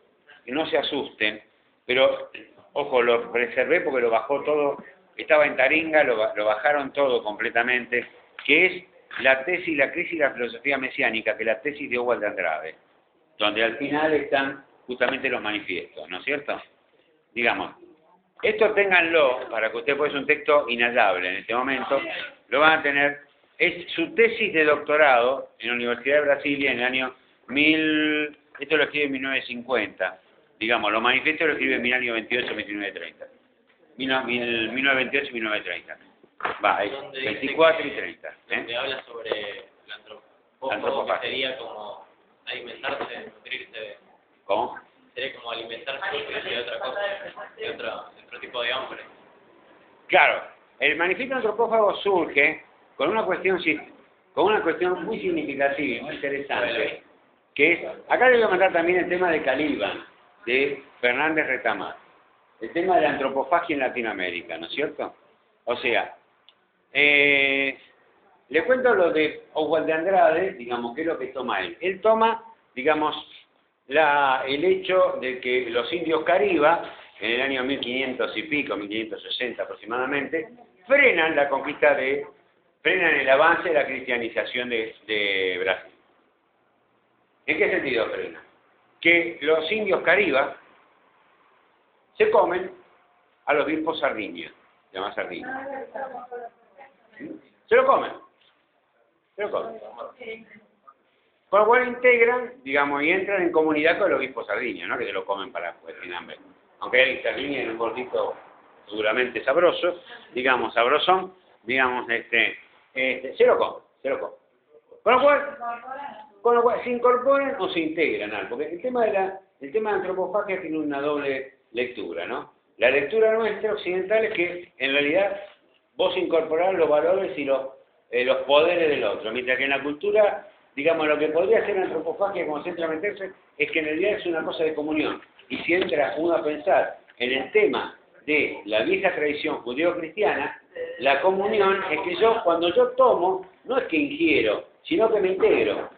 que no se asusten, pero, ojo, lo preservé porque lo bajó todo, estaba en Taringa, lo bajaron todo completamente, que es la tesis, la crisis y la filosofía mesiánica, que es la tesis de Oswald de Andrade, donde al final están justamente los manifiestos, ¿no es cierto? Digamos, esto ténganlo, para que ustedes, pues es un texto inhallable en este momento, lo van a tener, es su tesis de doctorado en la Universidad de Brasilia en el año esto lo escribe en 1950, digamos, los manifiestos lo escribe en el año 28, 29, 1928 y 1930. Va, es 24 y 30. Donde habla sobre la antropófago, que sería como alimentarse, nutrirse. ¿Cómo? Sería como alimentarse de otra cosa, de otro tipo de hambre. Claro, el manifiesto antropófago surge con una cuestión muy significativa y muy interesante, que es, acá les voy a mandar también el tema de Caliban, de Fernández Retamar, el tema de la antropofagia en Latinoamérica, ¿no es cierto? O sea, le cuento lo de Oswald de Andrade, digamos, ¿qué es lo que toma él? Él toma, digamos, el hecho de que los indios Cariba, en el año 1500 y pico, 1560 aproximadamente, frenan el avance de la cristianización de Brasil. ¿En qué sentido frena? Que los indios Cariba se comen a los bispos Sardiña, se llama Sardiña. Se lo comen. Con lo cual integran, digamos, y entran en comunidad con los obispos Sardiña, ¿no? Que se lo comen para pues, sin hambre. Aunque el Sardiña es un gordito seguramente sabroso, digamos, sabrosón, digamos, se lo come. Con lo cual, se incorporan o se integran algo. Porque el tema de antropofagia tiene una doble lectura, ¿no? La lectura nuestra occidental es que, en realidad, vos incorporás los valores y los poderes del otro, mientras que en la cultura, digamos, lo que podría ser antropofagia como centro a meterse, es que en realidad es una cosa de comunión. Y si entra uno a pensar en el tema de la vieja tradición judeo-cristiana, la comunión es que cuando yo tomo, no es que ingiero, sino que me integro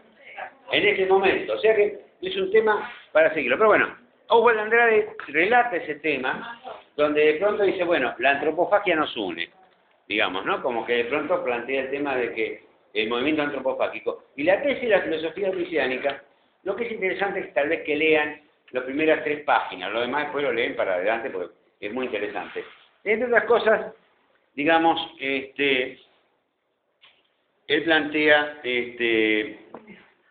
en ese momento. O sea que es un tema para seguirlo. Pero bueno, Oswald de Andrade relata ese tema, donde de pronto dice, bueno, la antropofagia nos une, digamos, ¿no? Como que de pronto plantea el tema de que el movimiento antropofágico. Y la tesis de la filosofía mesiánica, lo que es interesante es tal vez que lean las primeras 3 páginas, lo demás después lo leen para adelante porque es muy interesante. Entre otras cosas, digamos, él plantea,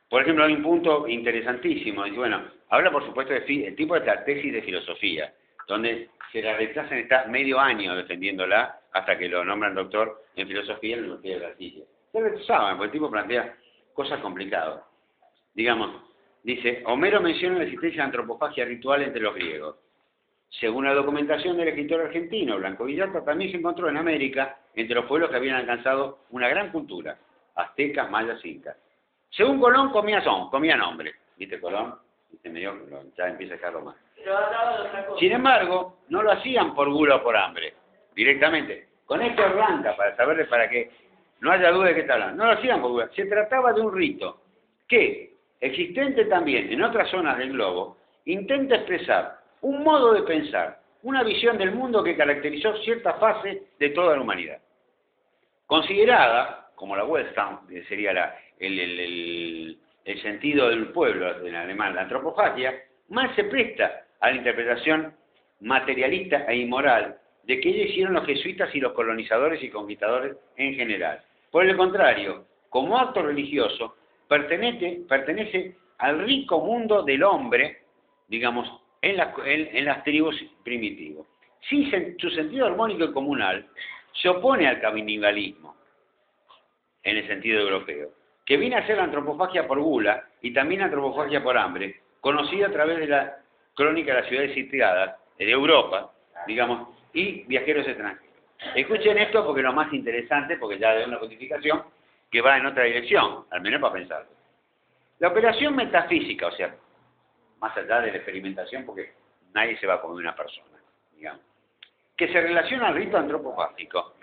por ejemplo, hay un punto interesantísimo, dice, bueno, habla por supuesto del tipo de la tesis de filosofía, donde se la rechazan, está medio año defendiéndola, hasta que lo nombran doctor en filosofía en la Universidad de Brasilia. Se rechazaban, porque el tipo plantea cosas complicadas. Digamos, dice, Homero menciona la existencia de antropofagia ritual entre los griegos. Según la documentación del escritor argentino Blanco Villalta, también se encontró en América entre los pueblos que habían alcanzado una gran cultura, aztecas, mayas, incas. Según Colón, comían hombres. ¿Viste Colón? ¿Viste medio? Ya empieza a dejarlo más. Sin embargo, no lo hacían por gula o por hambre, directamente. Con esto arranca para que no haya duda de qué está hablando. No lo hacían por gula. Se trataba de un rito que, existente también en otras zonas del globo, intenta expresar un modo de pensar, una visión del mundo que caracterizó cierta fase de toda la humanidad. Considerada, como la Weltanschauung, que sería el sentido del pueblo en alemán, la antropofagia, más se presta a la interpretación materialista e inmoral de que ellos hicieron los jesuitas y los colonizadores y conquistadores en general. Por el contrario, como acto religioso, pertenece al rico mundo del hombre, digamos, en las tribus primitivas. Su sentido armónico y comunal se opone al canibalismo, en el sentido europeo, que viene a ser la antropofagia por gula y también la antropofagia por hambre, conocida a través de la crónica de las ciudades sitiadas de Europa, digamos, y viajeros extranjeros. Escuchen esto porque es lo más interesante, porque ya hay una codificación que va en otra dirección, al menos para pensar. La operación metafísica, o sea, más allá de la experimentación, porque nadie se va a comer una persona, digamos, que se relaciona al rito antropofágico,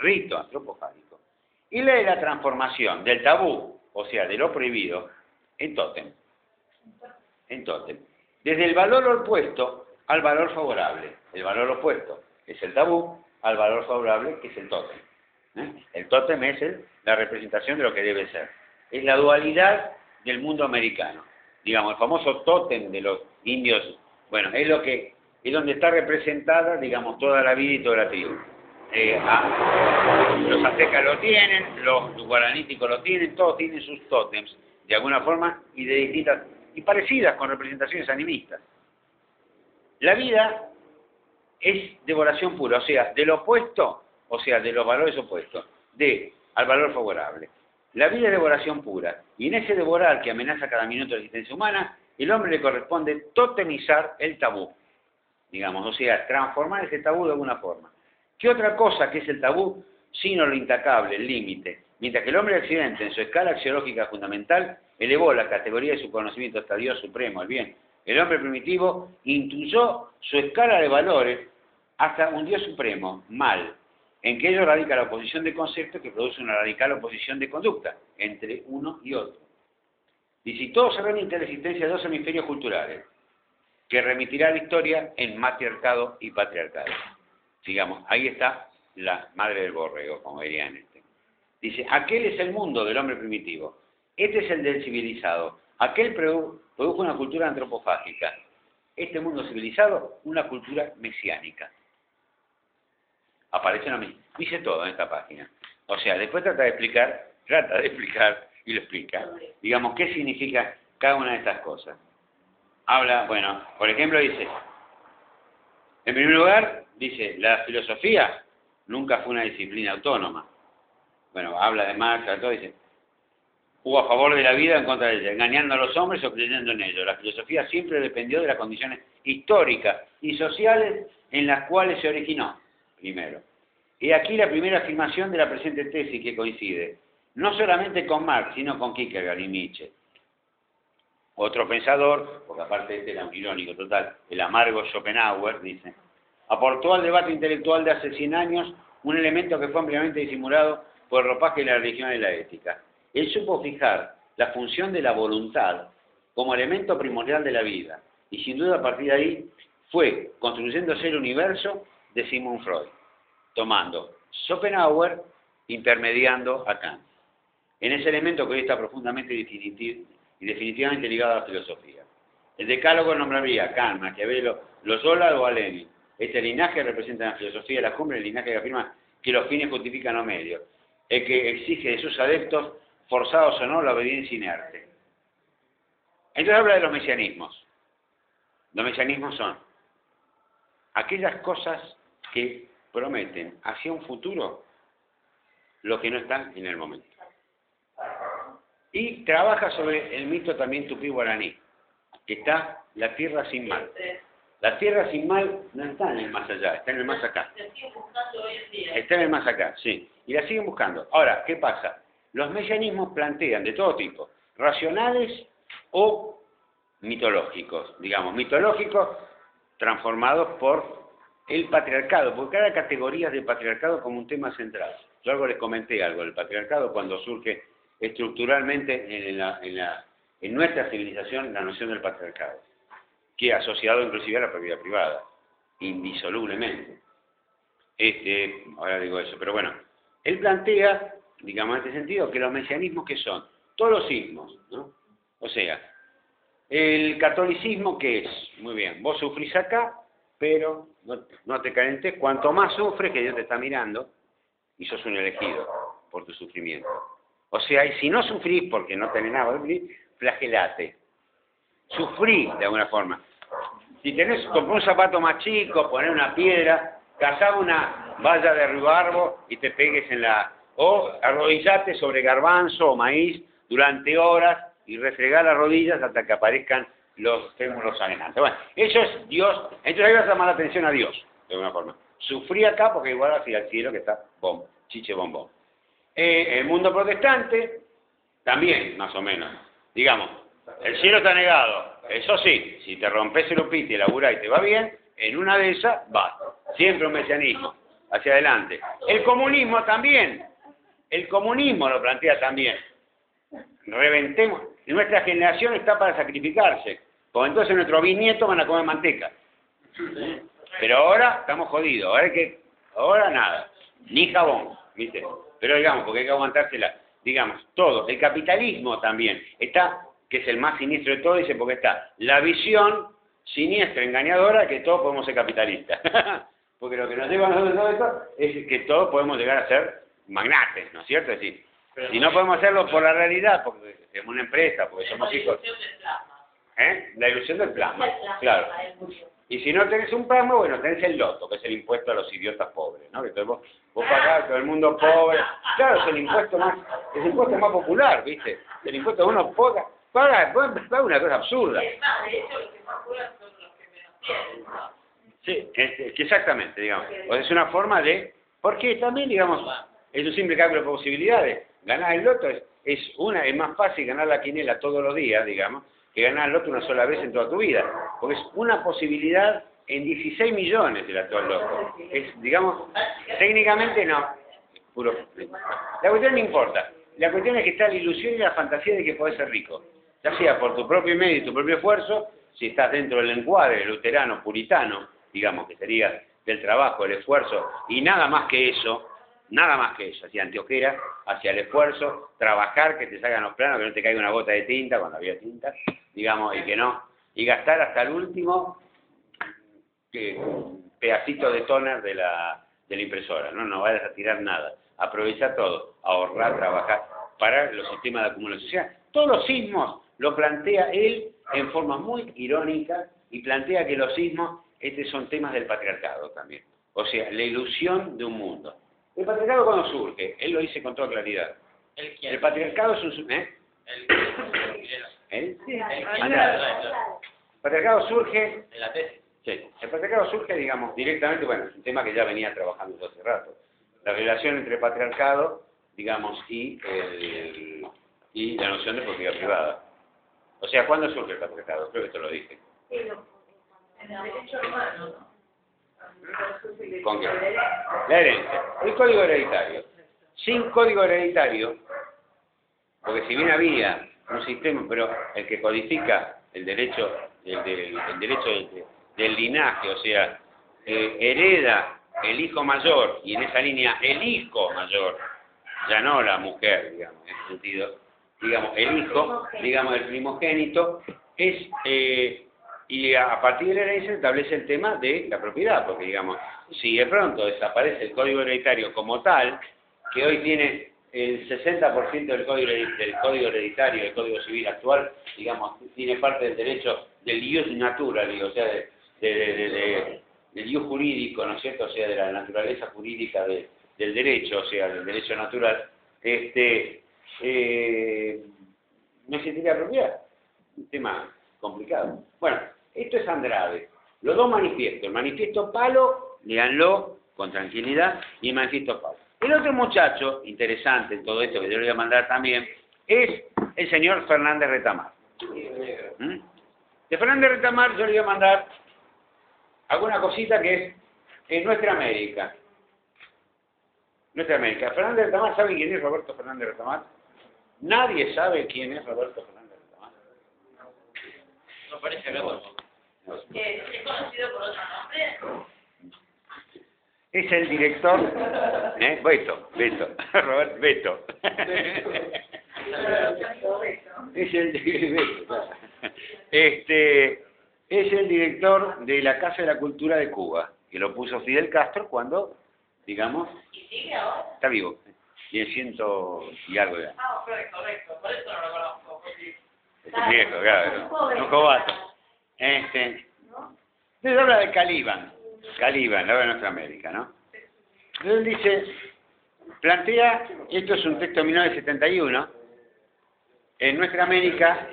y la de la transformación del tabú, o sea, de lo prohibido, en tótem. Desde el valor opuesto al valor favorable. El valor opuesto es el tabú, al valor favorable que es el tótem. El tótem es la representación de lo que debe ser. Es la dualidad del mundo americano. Digamos, el famoso tótem de los indios, bueno, es donde está representada, digamos, toda la vida y toda la tribu. Los aztecas lo tienen, los guaraníticos lo tienen, todos tienen sus tótems, de alguna forma, y de distintas, y parecidas con representaciones animistas. La vida es devoración pura, o sea, del opuesto, o sea, de los valores opuestos, al valor favorable. La vida es devoración pura, y en ese devorar que amenaza cada minuto de la existencia humana, el hombre le corresponde totemizar el tabú, digamos, o sea, transformar ese tabú de alguna forma. ¿Qué otra cosa que es el tabú, sino lo intacable, el límite? Mientras que el hombre de Occidente, en su escala axiológica fundamental, elevó la categoría de su conocimiento hasta Dios supremo, el bien. El hombre primitivo intuyó su escala de valores hasta un Dios supremo, mal, en que ello radica la oposición de conceptos que produce una radical oposición de conducta entre uno y otro. Dice, y todo se remite a la existencia de dos hemisferios culturales, que remitirá a la historia en matriarcado y patriarcado. Digamos, ahí está la madre del borrego, como dirían este. Dice, aquel es el mundo del hombre primitivo, este es el del civilizado, aquel produjo una cultura antropofágica, este mundo civilizado, una cultura mesiánica. Aparece lo mismo, dice todo en esta página. O sea, después trata de explicar y lo explica. Digamos, ¿qué significa cada una de estas cosas? Habla, bueno, por ejemplo dice, en primer lugar, dice, la filosofía nunca fue una disciplina autónoma. Bueno, habla de Marx, todo, dice, hubo a favor de la vida o en contra de ella, engañando a los hombres o creyendo en ellos. La filosofía siempre dependió de las condiciones históricas y sociales en las cuales se originó, primero. Y aquí la primera afirmación de la presente tesis que coincide, no solamente con Marx, sino con Kierkegaard y Nietzsche. Otro pensador, porque aparte este era un irónico total, el amargo Schopenhauer, dice, aportó al debate intelectual de hace 100 años un elemento que fue ampliamente disimulado por el ropaje de la religión y la ética. Él supo fijar la función de la voluntad como elemento primordial de la vida, y sin duda a partir de ahí fue construyéndose el universo de Sigmund Freud, tomando Schopenhauer, intermediando a Kant. En ese elemento que hoy está profundamente y definitivamente ligado a la filosofía. El decálogo nombraría a Kant, Maquiavelo, Loyola o a Lenin. Este linaje representa en la filosofía de la cumbre el linaje que afirma que los fines justifican los medios, el que exige de sus adeptos, forzados o no, la obediencia inerte. Entonces habla de los mesianismos. Los mesianismos son aquellas cosas que prometen hacia un futuro lo que no está en el momento. Y trabaja sobre el mito también tupí guaraní, que está la tierra sin mal. La tierra sin mal no está en el más allá, está en el más acá. Está en el más acá, sí. Y la siguen buscando. Ahora, ¿qué pasa? Los mesianismos plantean de todo tipo, racionales o mitológicos, digamos, mitológicos transformados por el patriarcado, porque cada categoría de patriarcado como un tema central. Yo algo les comenté algo del patriarcado cuando surge estructuralmente en nuestra civilización la noción del patriarcado, que ha asociado inclusive a la propiedad privada, indisolublemente. Ahora digo eso, pero bueno, él plantea, digamos en este sentido, que los mesianismos que son todos los sismos, ¿no? O sea, el catolicismo que es, muy bien, vos sufrís acá, pero no te calentes, cuanto más sufres que Dios te está mirando y sos un elegido por tu sufrimiento. O sea, y si no sufrís porque no tenés nada que sufrir, flagelate. Sufrí de alguna forma. Si tenés, compré un zapato más chico, poner una piedra, cazá una valla de ruibarbo y te pegues en la... O arrodillate sobre garbanzo o maíz durante horas y refregá las rodillas hasta que aparezcan los fémuros sanguinantes. Bueno, eso es Dios. Entonces ahí vas a llamar la atención a Dios, de alguna forma. sufrí acá porque igual hacia el cielo que está chiche bombón. El mundo protestante, también, más o menos. Digamos, el cielo está negado. Eso sí, si te rompes el upite y laburás y te va bien, en una de esas vas. Siempre un mesianismo. Hacia adelante. El comunismo también. El comunismo lo plantea también. Reventemos. Nuestra generación está para sacrificarse. Porque entonces nuestros bisnietos van a comer manteca. Pero ahora estamos jodidos. Ahora nada. Ni jabón. ¿Viste? Pero digamos, porque hay que aguantársela. Digamos, todo. El capitalismo también. Está, que es el más siniestro de todo, dice, porque está la visión siniestra, engañadora, que todos podemos ser capitalistas. Porque lo que nos lleva a nosotros todo esto es que todos podemos llegar a ser magnates, ¿no es cierto? Es decir, si no podemos hacerlo por la realidad, porque somos una empresa, porque somos hijos... La ilusión del plasma, claro. Y si no tenés un plasma, bueno, tenés el loto, que es el impuesto a los idiotas pobres, ¿no? Que entonces vos pagás, todo el mundo pobre. Claro, es el impuesto más popular, ¿viste? El impuesto que uno paga una cosa absurda. Es más, de hecho, los que más cobran son los que menos tienen, ¿no? Sí, exactamente, digamos. O sea, es una forma de... Porque también, digamos, es un simple cálculo de posibilidades. Ganar el loto es más fácil ganar la quinela todos los días, digamos, que ganar el loto una sola vez en toda tu vida. Porque es una posibilidad en 16 millones el actual loto. Es, digamos, técnicamente no. Puro. La cuestión no importa. La cuestión es que está la ilusión y la fantasía de que podés ser rico. Ya sea por tu propio medio y tu propio esfuerzo, si estás dentro del encuadre luterano, puritano, digamos, que sería del trabajo, el esfuerzo, y nada más que eso, hacia Antioquera, hacia el esfuerzo, trabajar, que te salgan los planos, que no te caiga una gota de tinta, cuando había tinta, digamos, y gastar hasta el último pedacito de tóner de la impresora, no vayas a tirar nada, aprovechar todo, ahorrar, trabajar, para los sistemas de acumulación. O sea, todos los sismos lo plantea él en forma muy irónica, y plantea que los sismos son temas del patriarcado también. O sea, la ilusión de un mundo. El patriarcado cuando surge, él lo dice con toda claridad. El patriarcado es un... ¿Eh? ¿Él? Sí, El patriarcado surge... En la tesis. Sí, el patriarcado surge, digamos, directamente, bueno, es un tema que ya venía trabajando yo hace rato. La relación entre el patriarcado, digamos, y la noción de propiedad privada. O sea, ¿cuándo surge el patriarcado? Creo que te lo dije. En el derecho romano, ¿no? ¿Con qué? La herencia. El código hereditario. Sin código hereditario, porque si bien había un sistema, pero el que codifica el derecho, el derecho del linaje, o sea, hereda el hijo mayor, y en esa línea el hijo mayor, ya no la mujer, digamos, en ese sentido, digamos, el hijo, digamos, el primogénito, es... y a partir de la herencia se establece el tema de la propiedad, porque digamos, si de pronto desaparece el código hereditario como tal, que hoy tiene el 60% del código hereditario, del código civil actual, digamos, tiene parte del derecho del ius natura, digo, o sea, del ius jurídico, ¿no es cierto? O sea, de la naturaleza jurídica del derecho, o sea, del derecho natural, no existiría propiedad. Un tema complicado. Bueno, esto es Andrade. Los dos manifiestos. El manifiesto Palo, léanlo con tranquilidad, y el manifiesto Palo. El otro muchacho, interesante en todo esto, que yo le voy a mandar también, es el señor Fernández Retamar. De Fernández Retamar yo le voy a mandar alguna cosita que es Nuestra América. Nuestra América. Fernández Retamar, ¿saben quién es Roberto Fernández Retamar? Nadie sabe quién es Roberto Fernández Retamar. No parece verlo. ¿Es conocido por otro nombre? Es el director, Beto, Robert Beto. Es el director de la Casa de la Cultura de Cuba, que lo puso Fidel Castro cuando, digamos, ¿Y sigue ahora? está vivo, tiene 100 y algo ya. Ah, correcto, por eso no lo conozco. Es un viejo, claro, un jovato. Entonces habla de Caliban, la obra de Nuestra América, ¿no? Entonces dice, plantea, esto es un texto de 1971, en Nuestra América,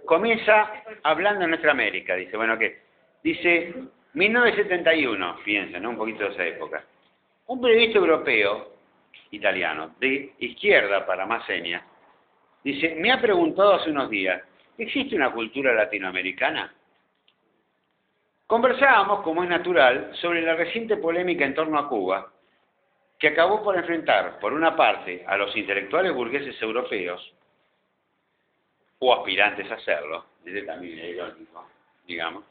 comienza hablando de Nuestra América, dice, bueno, ¿qué? Dice, 1971, piensen, ¿no? Un poquito de esa época. Un periodista europeo, italiano, de izquierda para más señas, dice, me ha preguntado hace unos días, ¿existe una cultura latinoamericana? Conversábamos, como es natural, sobre la reciente polémica en torno a Cuba, que acabó por enfrentar, por una parte, a los intelectuales burgueses europeos, o aspirantes a hacerlo, desde también irónico, digamos,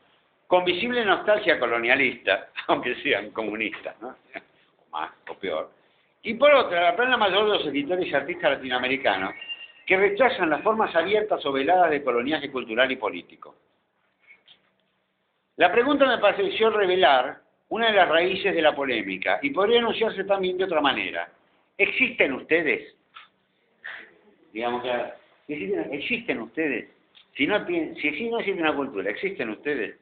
con visible nostalgia colonialista, aunque sean comunistas, ¿no? O más, o peor. Y por otra, la plana mayor de los escritores y artistas latinoamericanos, que rechazan las formas abiertas o veladas de coloniaje cultural y político. La pregunta me pareció revelar una de las raíces de la polémica, y podría anunciarse también de otra manera. ¿Existen ustedes? Digamos que ¿existen ustedes? Si no existe una cultura, ¿existen ustedes?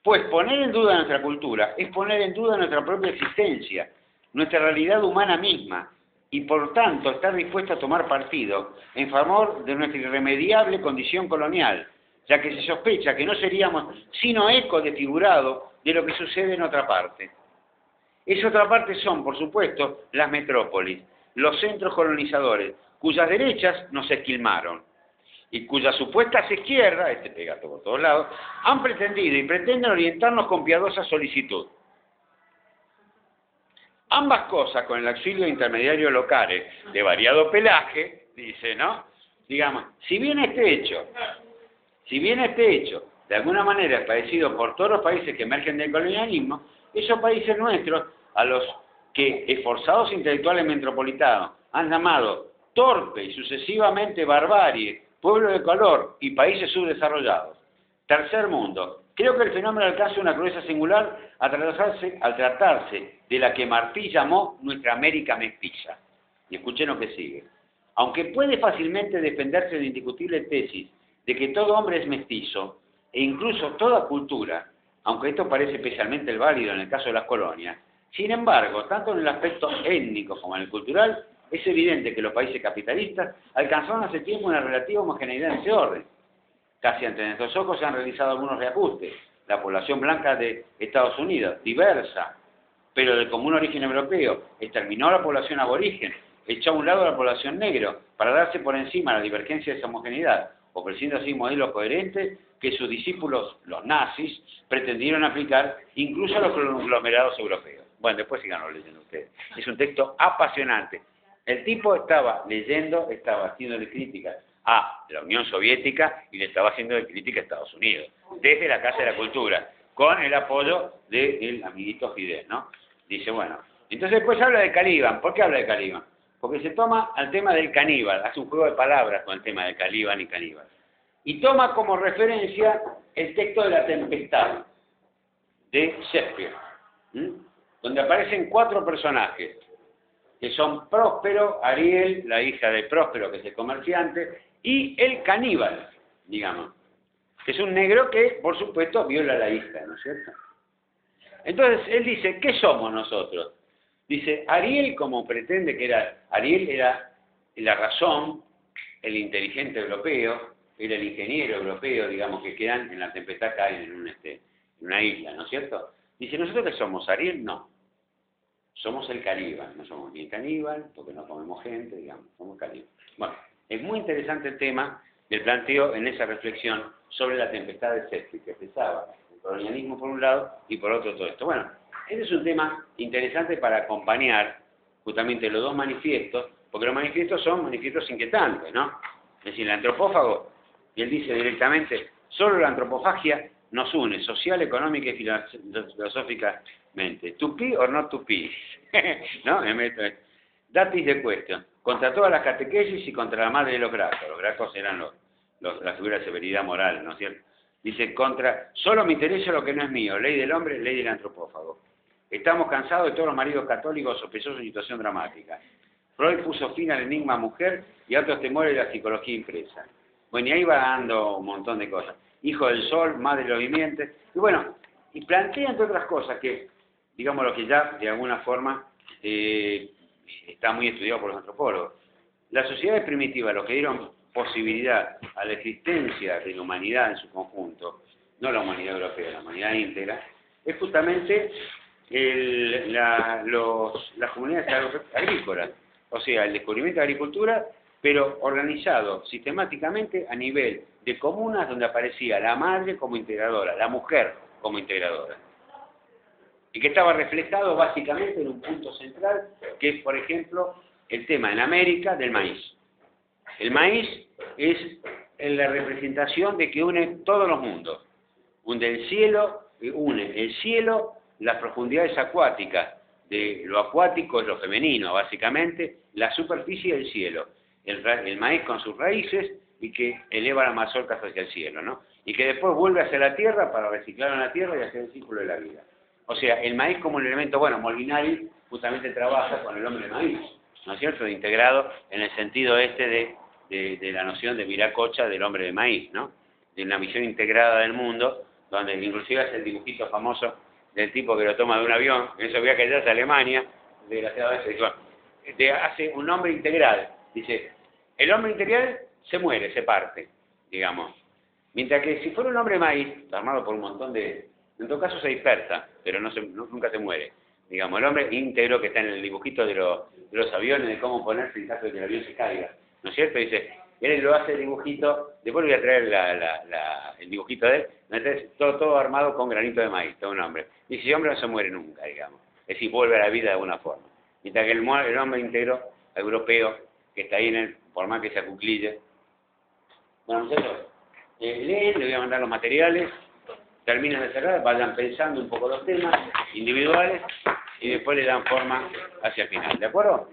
Pues poner en duda nuestra cultura es poner en duda nuestra propia existencia, nuestra realidad humana misma, y por tanto estar dispuesto a tomar partido en favor de nuestra irremediable condición colonial, ya que se sospecha que no seríamos sino eco desfigurado de lo que sucede en otra parte. Esa otra parte son, por supuesto, las metrópolis, los centros colonizadores, cuyas derechas nos esquilmaron, y cuyas supuestas izquierdas, pega por todos lados, han pretendido y pretenden orientarnos con piadosa solicitud. Ambas cosas, con el auxilio de intermediarios locales de variado pelaje, dice, ¿no? Digamos, si bien este hecho, de alguna manera es padecido por todos los países que emergen del colonialismo, esos países nuestros, a los que esforzados intelectuales metropolitanos han llamado torpe y sucesivamente barbarie, pueblo de color y países subdesarrollados. Tercer mundo. Creo que el fenómeno alcanza una crudeza singular al tratarse de la que Martí llamó nuestra América mestiza. Y escuchen lo que sigue. Aunque puede fácilmente defenderse de la indiscutible tesis de que todo hombre es mestizo, e incluso toda cultura, aunque esto parece especialmente el válido en el caso de las colonias, sin embargo, tanto en el aspecto étnico como en el cultural, es evidente que los países capitalistas alcanzaron hace tiempo una relativa homogeneidad en ese orden. Casi ante nuestros ojos se han realizado algunos reajustes. La población blanca de Estados Unidos, diversa, pero de común origen europeo, exterminó a la población aborigen, echó a un lado a la población negro, para darse por encima la divergencia de esa homogeneidad, ofreciendo así modelos coherentes que sus discípulos, los nazis, pretendieron aplicar incluso a los conglomerados europeos. Bueno, después síganlo leyendo ustedes. Es un texto apasionante. El tipo estaba leyendo, estaba haciéndole críticas a la Unión Soviética y le estaba haciendo crítica a Estados Unidos, desde la Casa de la Cultura, con el apoyo del amiguito Fidel, ¿no? Dice, bueno, entonces después habla de Caliban. ¿Por qué habla de Caliban? Porque se toma al tema del caníbal, hace un juego de palabras con el tema de Caliban y caníbal. Y toma como referencia el texto de La Tempestad, de Shakespeare, donde aparecen 4 personajes, que son Próspero, Ariel, la hija de Próspero, que es el comerciante, y el caníbal, digamos, que es un negro que, por supuesto, viola a la hija, ¿no es cierto? Entonces, él dice, ¿qué somos nosotros? Dice, Ariel, como pretende que era, Ariel era la razón, el inteligente europeo, era el ingeniero europeo, digamos, que quedan en La Tempestad, caen en una isla, ¿no es cierto? Dice, ¿nosotros qué somos? Ariel, no. Somos el caníbal, no somos ni caníbal, porque no comemos gente, digamos, somos caníbal. Bueno, es muy interesante el tema del planteo en esa reflexión sobre La Tempestad de Shakespeare, que pensaba el colonialismo por un lado y por otro todo esto. Bueno, este es un tema interesante para acompañar justamente los dos manifiestos, porque los manifiestos son manifiestos inquietantes, ¿no? Es decir, el antropófago, y él dice directamente, solo la antropofagia nos une social, económica y filosóficamente. To be or not to be. ¿No? That is the question. Contra todas las catequesis y contra la madre de los gracos. Los gracos eran la figura de severidad moral, ¿no es cierto? Dice, solo me interesa lo que no es mío. Ley del hombre, ley del antropófago. Estamos cansados de todos los maridos católicos sospechosos de situación dramática. Freud puso fin al enigma mujer y a otros temores de la psicología impresa. Bueno, y ahí va dando un montón de cosas. Hijo del sol, madre de los vivientes. Y bueno, y plantea entre otras cosas que, digamos, lo que ya de alguna forma está muy estudiado por los antropólogos. Las sociedades primitivas, lo que dieron posibilidad a la existencia de la humanidad en su conjunto, no la humanidad europea, la humanidad íntegra, es justamente las comunidades agrícolas, o sea, el descubrimiento de la agricultura, pero organizado sistemáticamente a nivel de comunas donde aparecía la madre como integradora, la mujer como integradora. Y que estaba reflejado básicamente en un punto central, que es, por ejemplo, el tema en América del maíz. El maíz es la representación de que une todos los mundos. Une el cielo, las profundidades acuáticas. De lo acuático es lo femenino, básicamente, la superficie del cielo. El maíz con sus raíces y que eleva las mazorcas hacia el cielo, ¿no? Y que después vuelve hacia la tierra para reciclar en la tierra y hacer el círculo de la vida. O sea, el maíz como un elemento, bueno, Molinari justamente trabaja con el hombre maíz, ¿no es cierto? Integrado en el sentido este de la noción de Viracocha del hombre de maíz, ¿no? De una visión integrada del mundo, donde inclusive hace el dibujito famoso del tipo que lo toma de un avión, en esos viajes allá a Alemania, desgraciadamente, hace un hombre integral. Dice, el hombre integral se muere, se parte, digamos. Mientras que si fuera un hombre maíz, armado por un montón de... En todo caso se dispersa, pero nunca se muere. Digamos, el hombre íntegro que está en el dibujito de los aviones, de cómo ponerse en caso de que el avión se caiga. ¿No es cierto? Dice, él lo hace el dibujito, después le voy a traer el dibujito de él, entonces todo armado con granito de maíz, todo un hombre. Y ese hombre no se muere nunca, digamos. Es decir, vuelve a la vida de alguna forma. Mientras que el hombre íntegro, europeo, que está ahí en él, por más que se acuclille. Bueno, muchachos, leen, le voy a mandar los materiales, terminen de cerrar, vayan pensando un poco los temas individuales y después le dan forma hacia el final. ¿De acuerdo?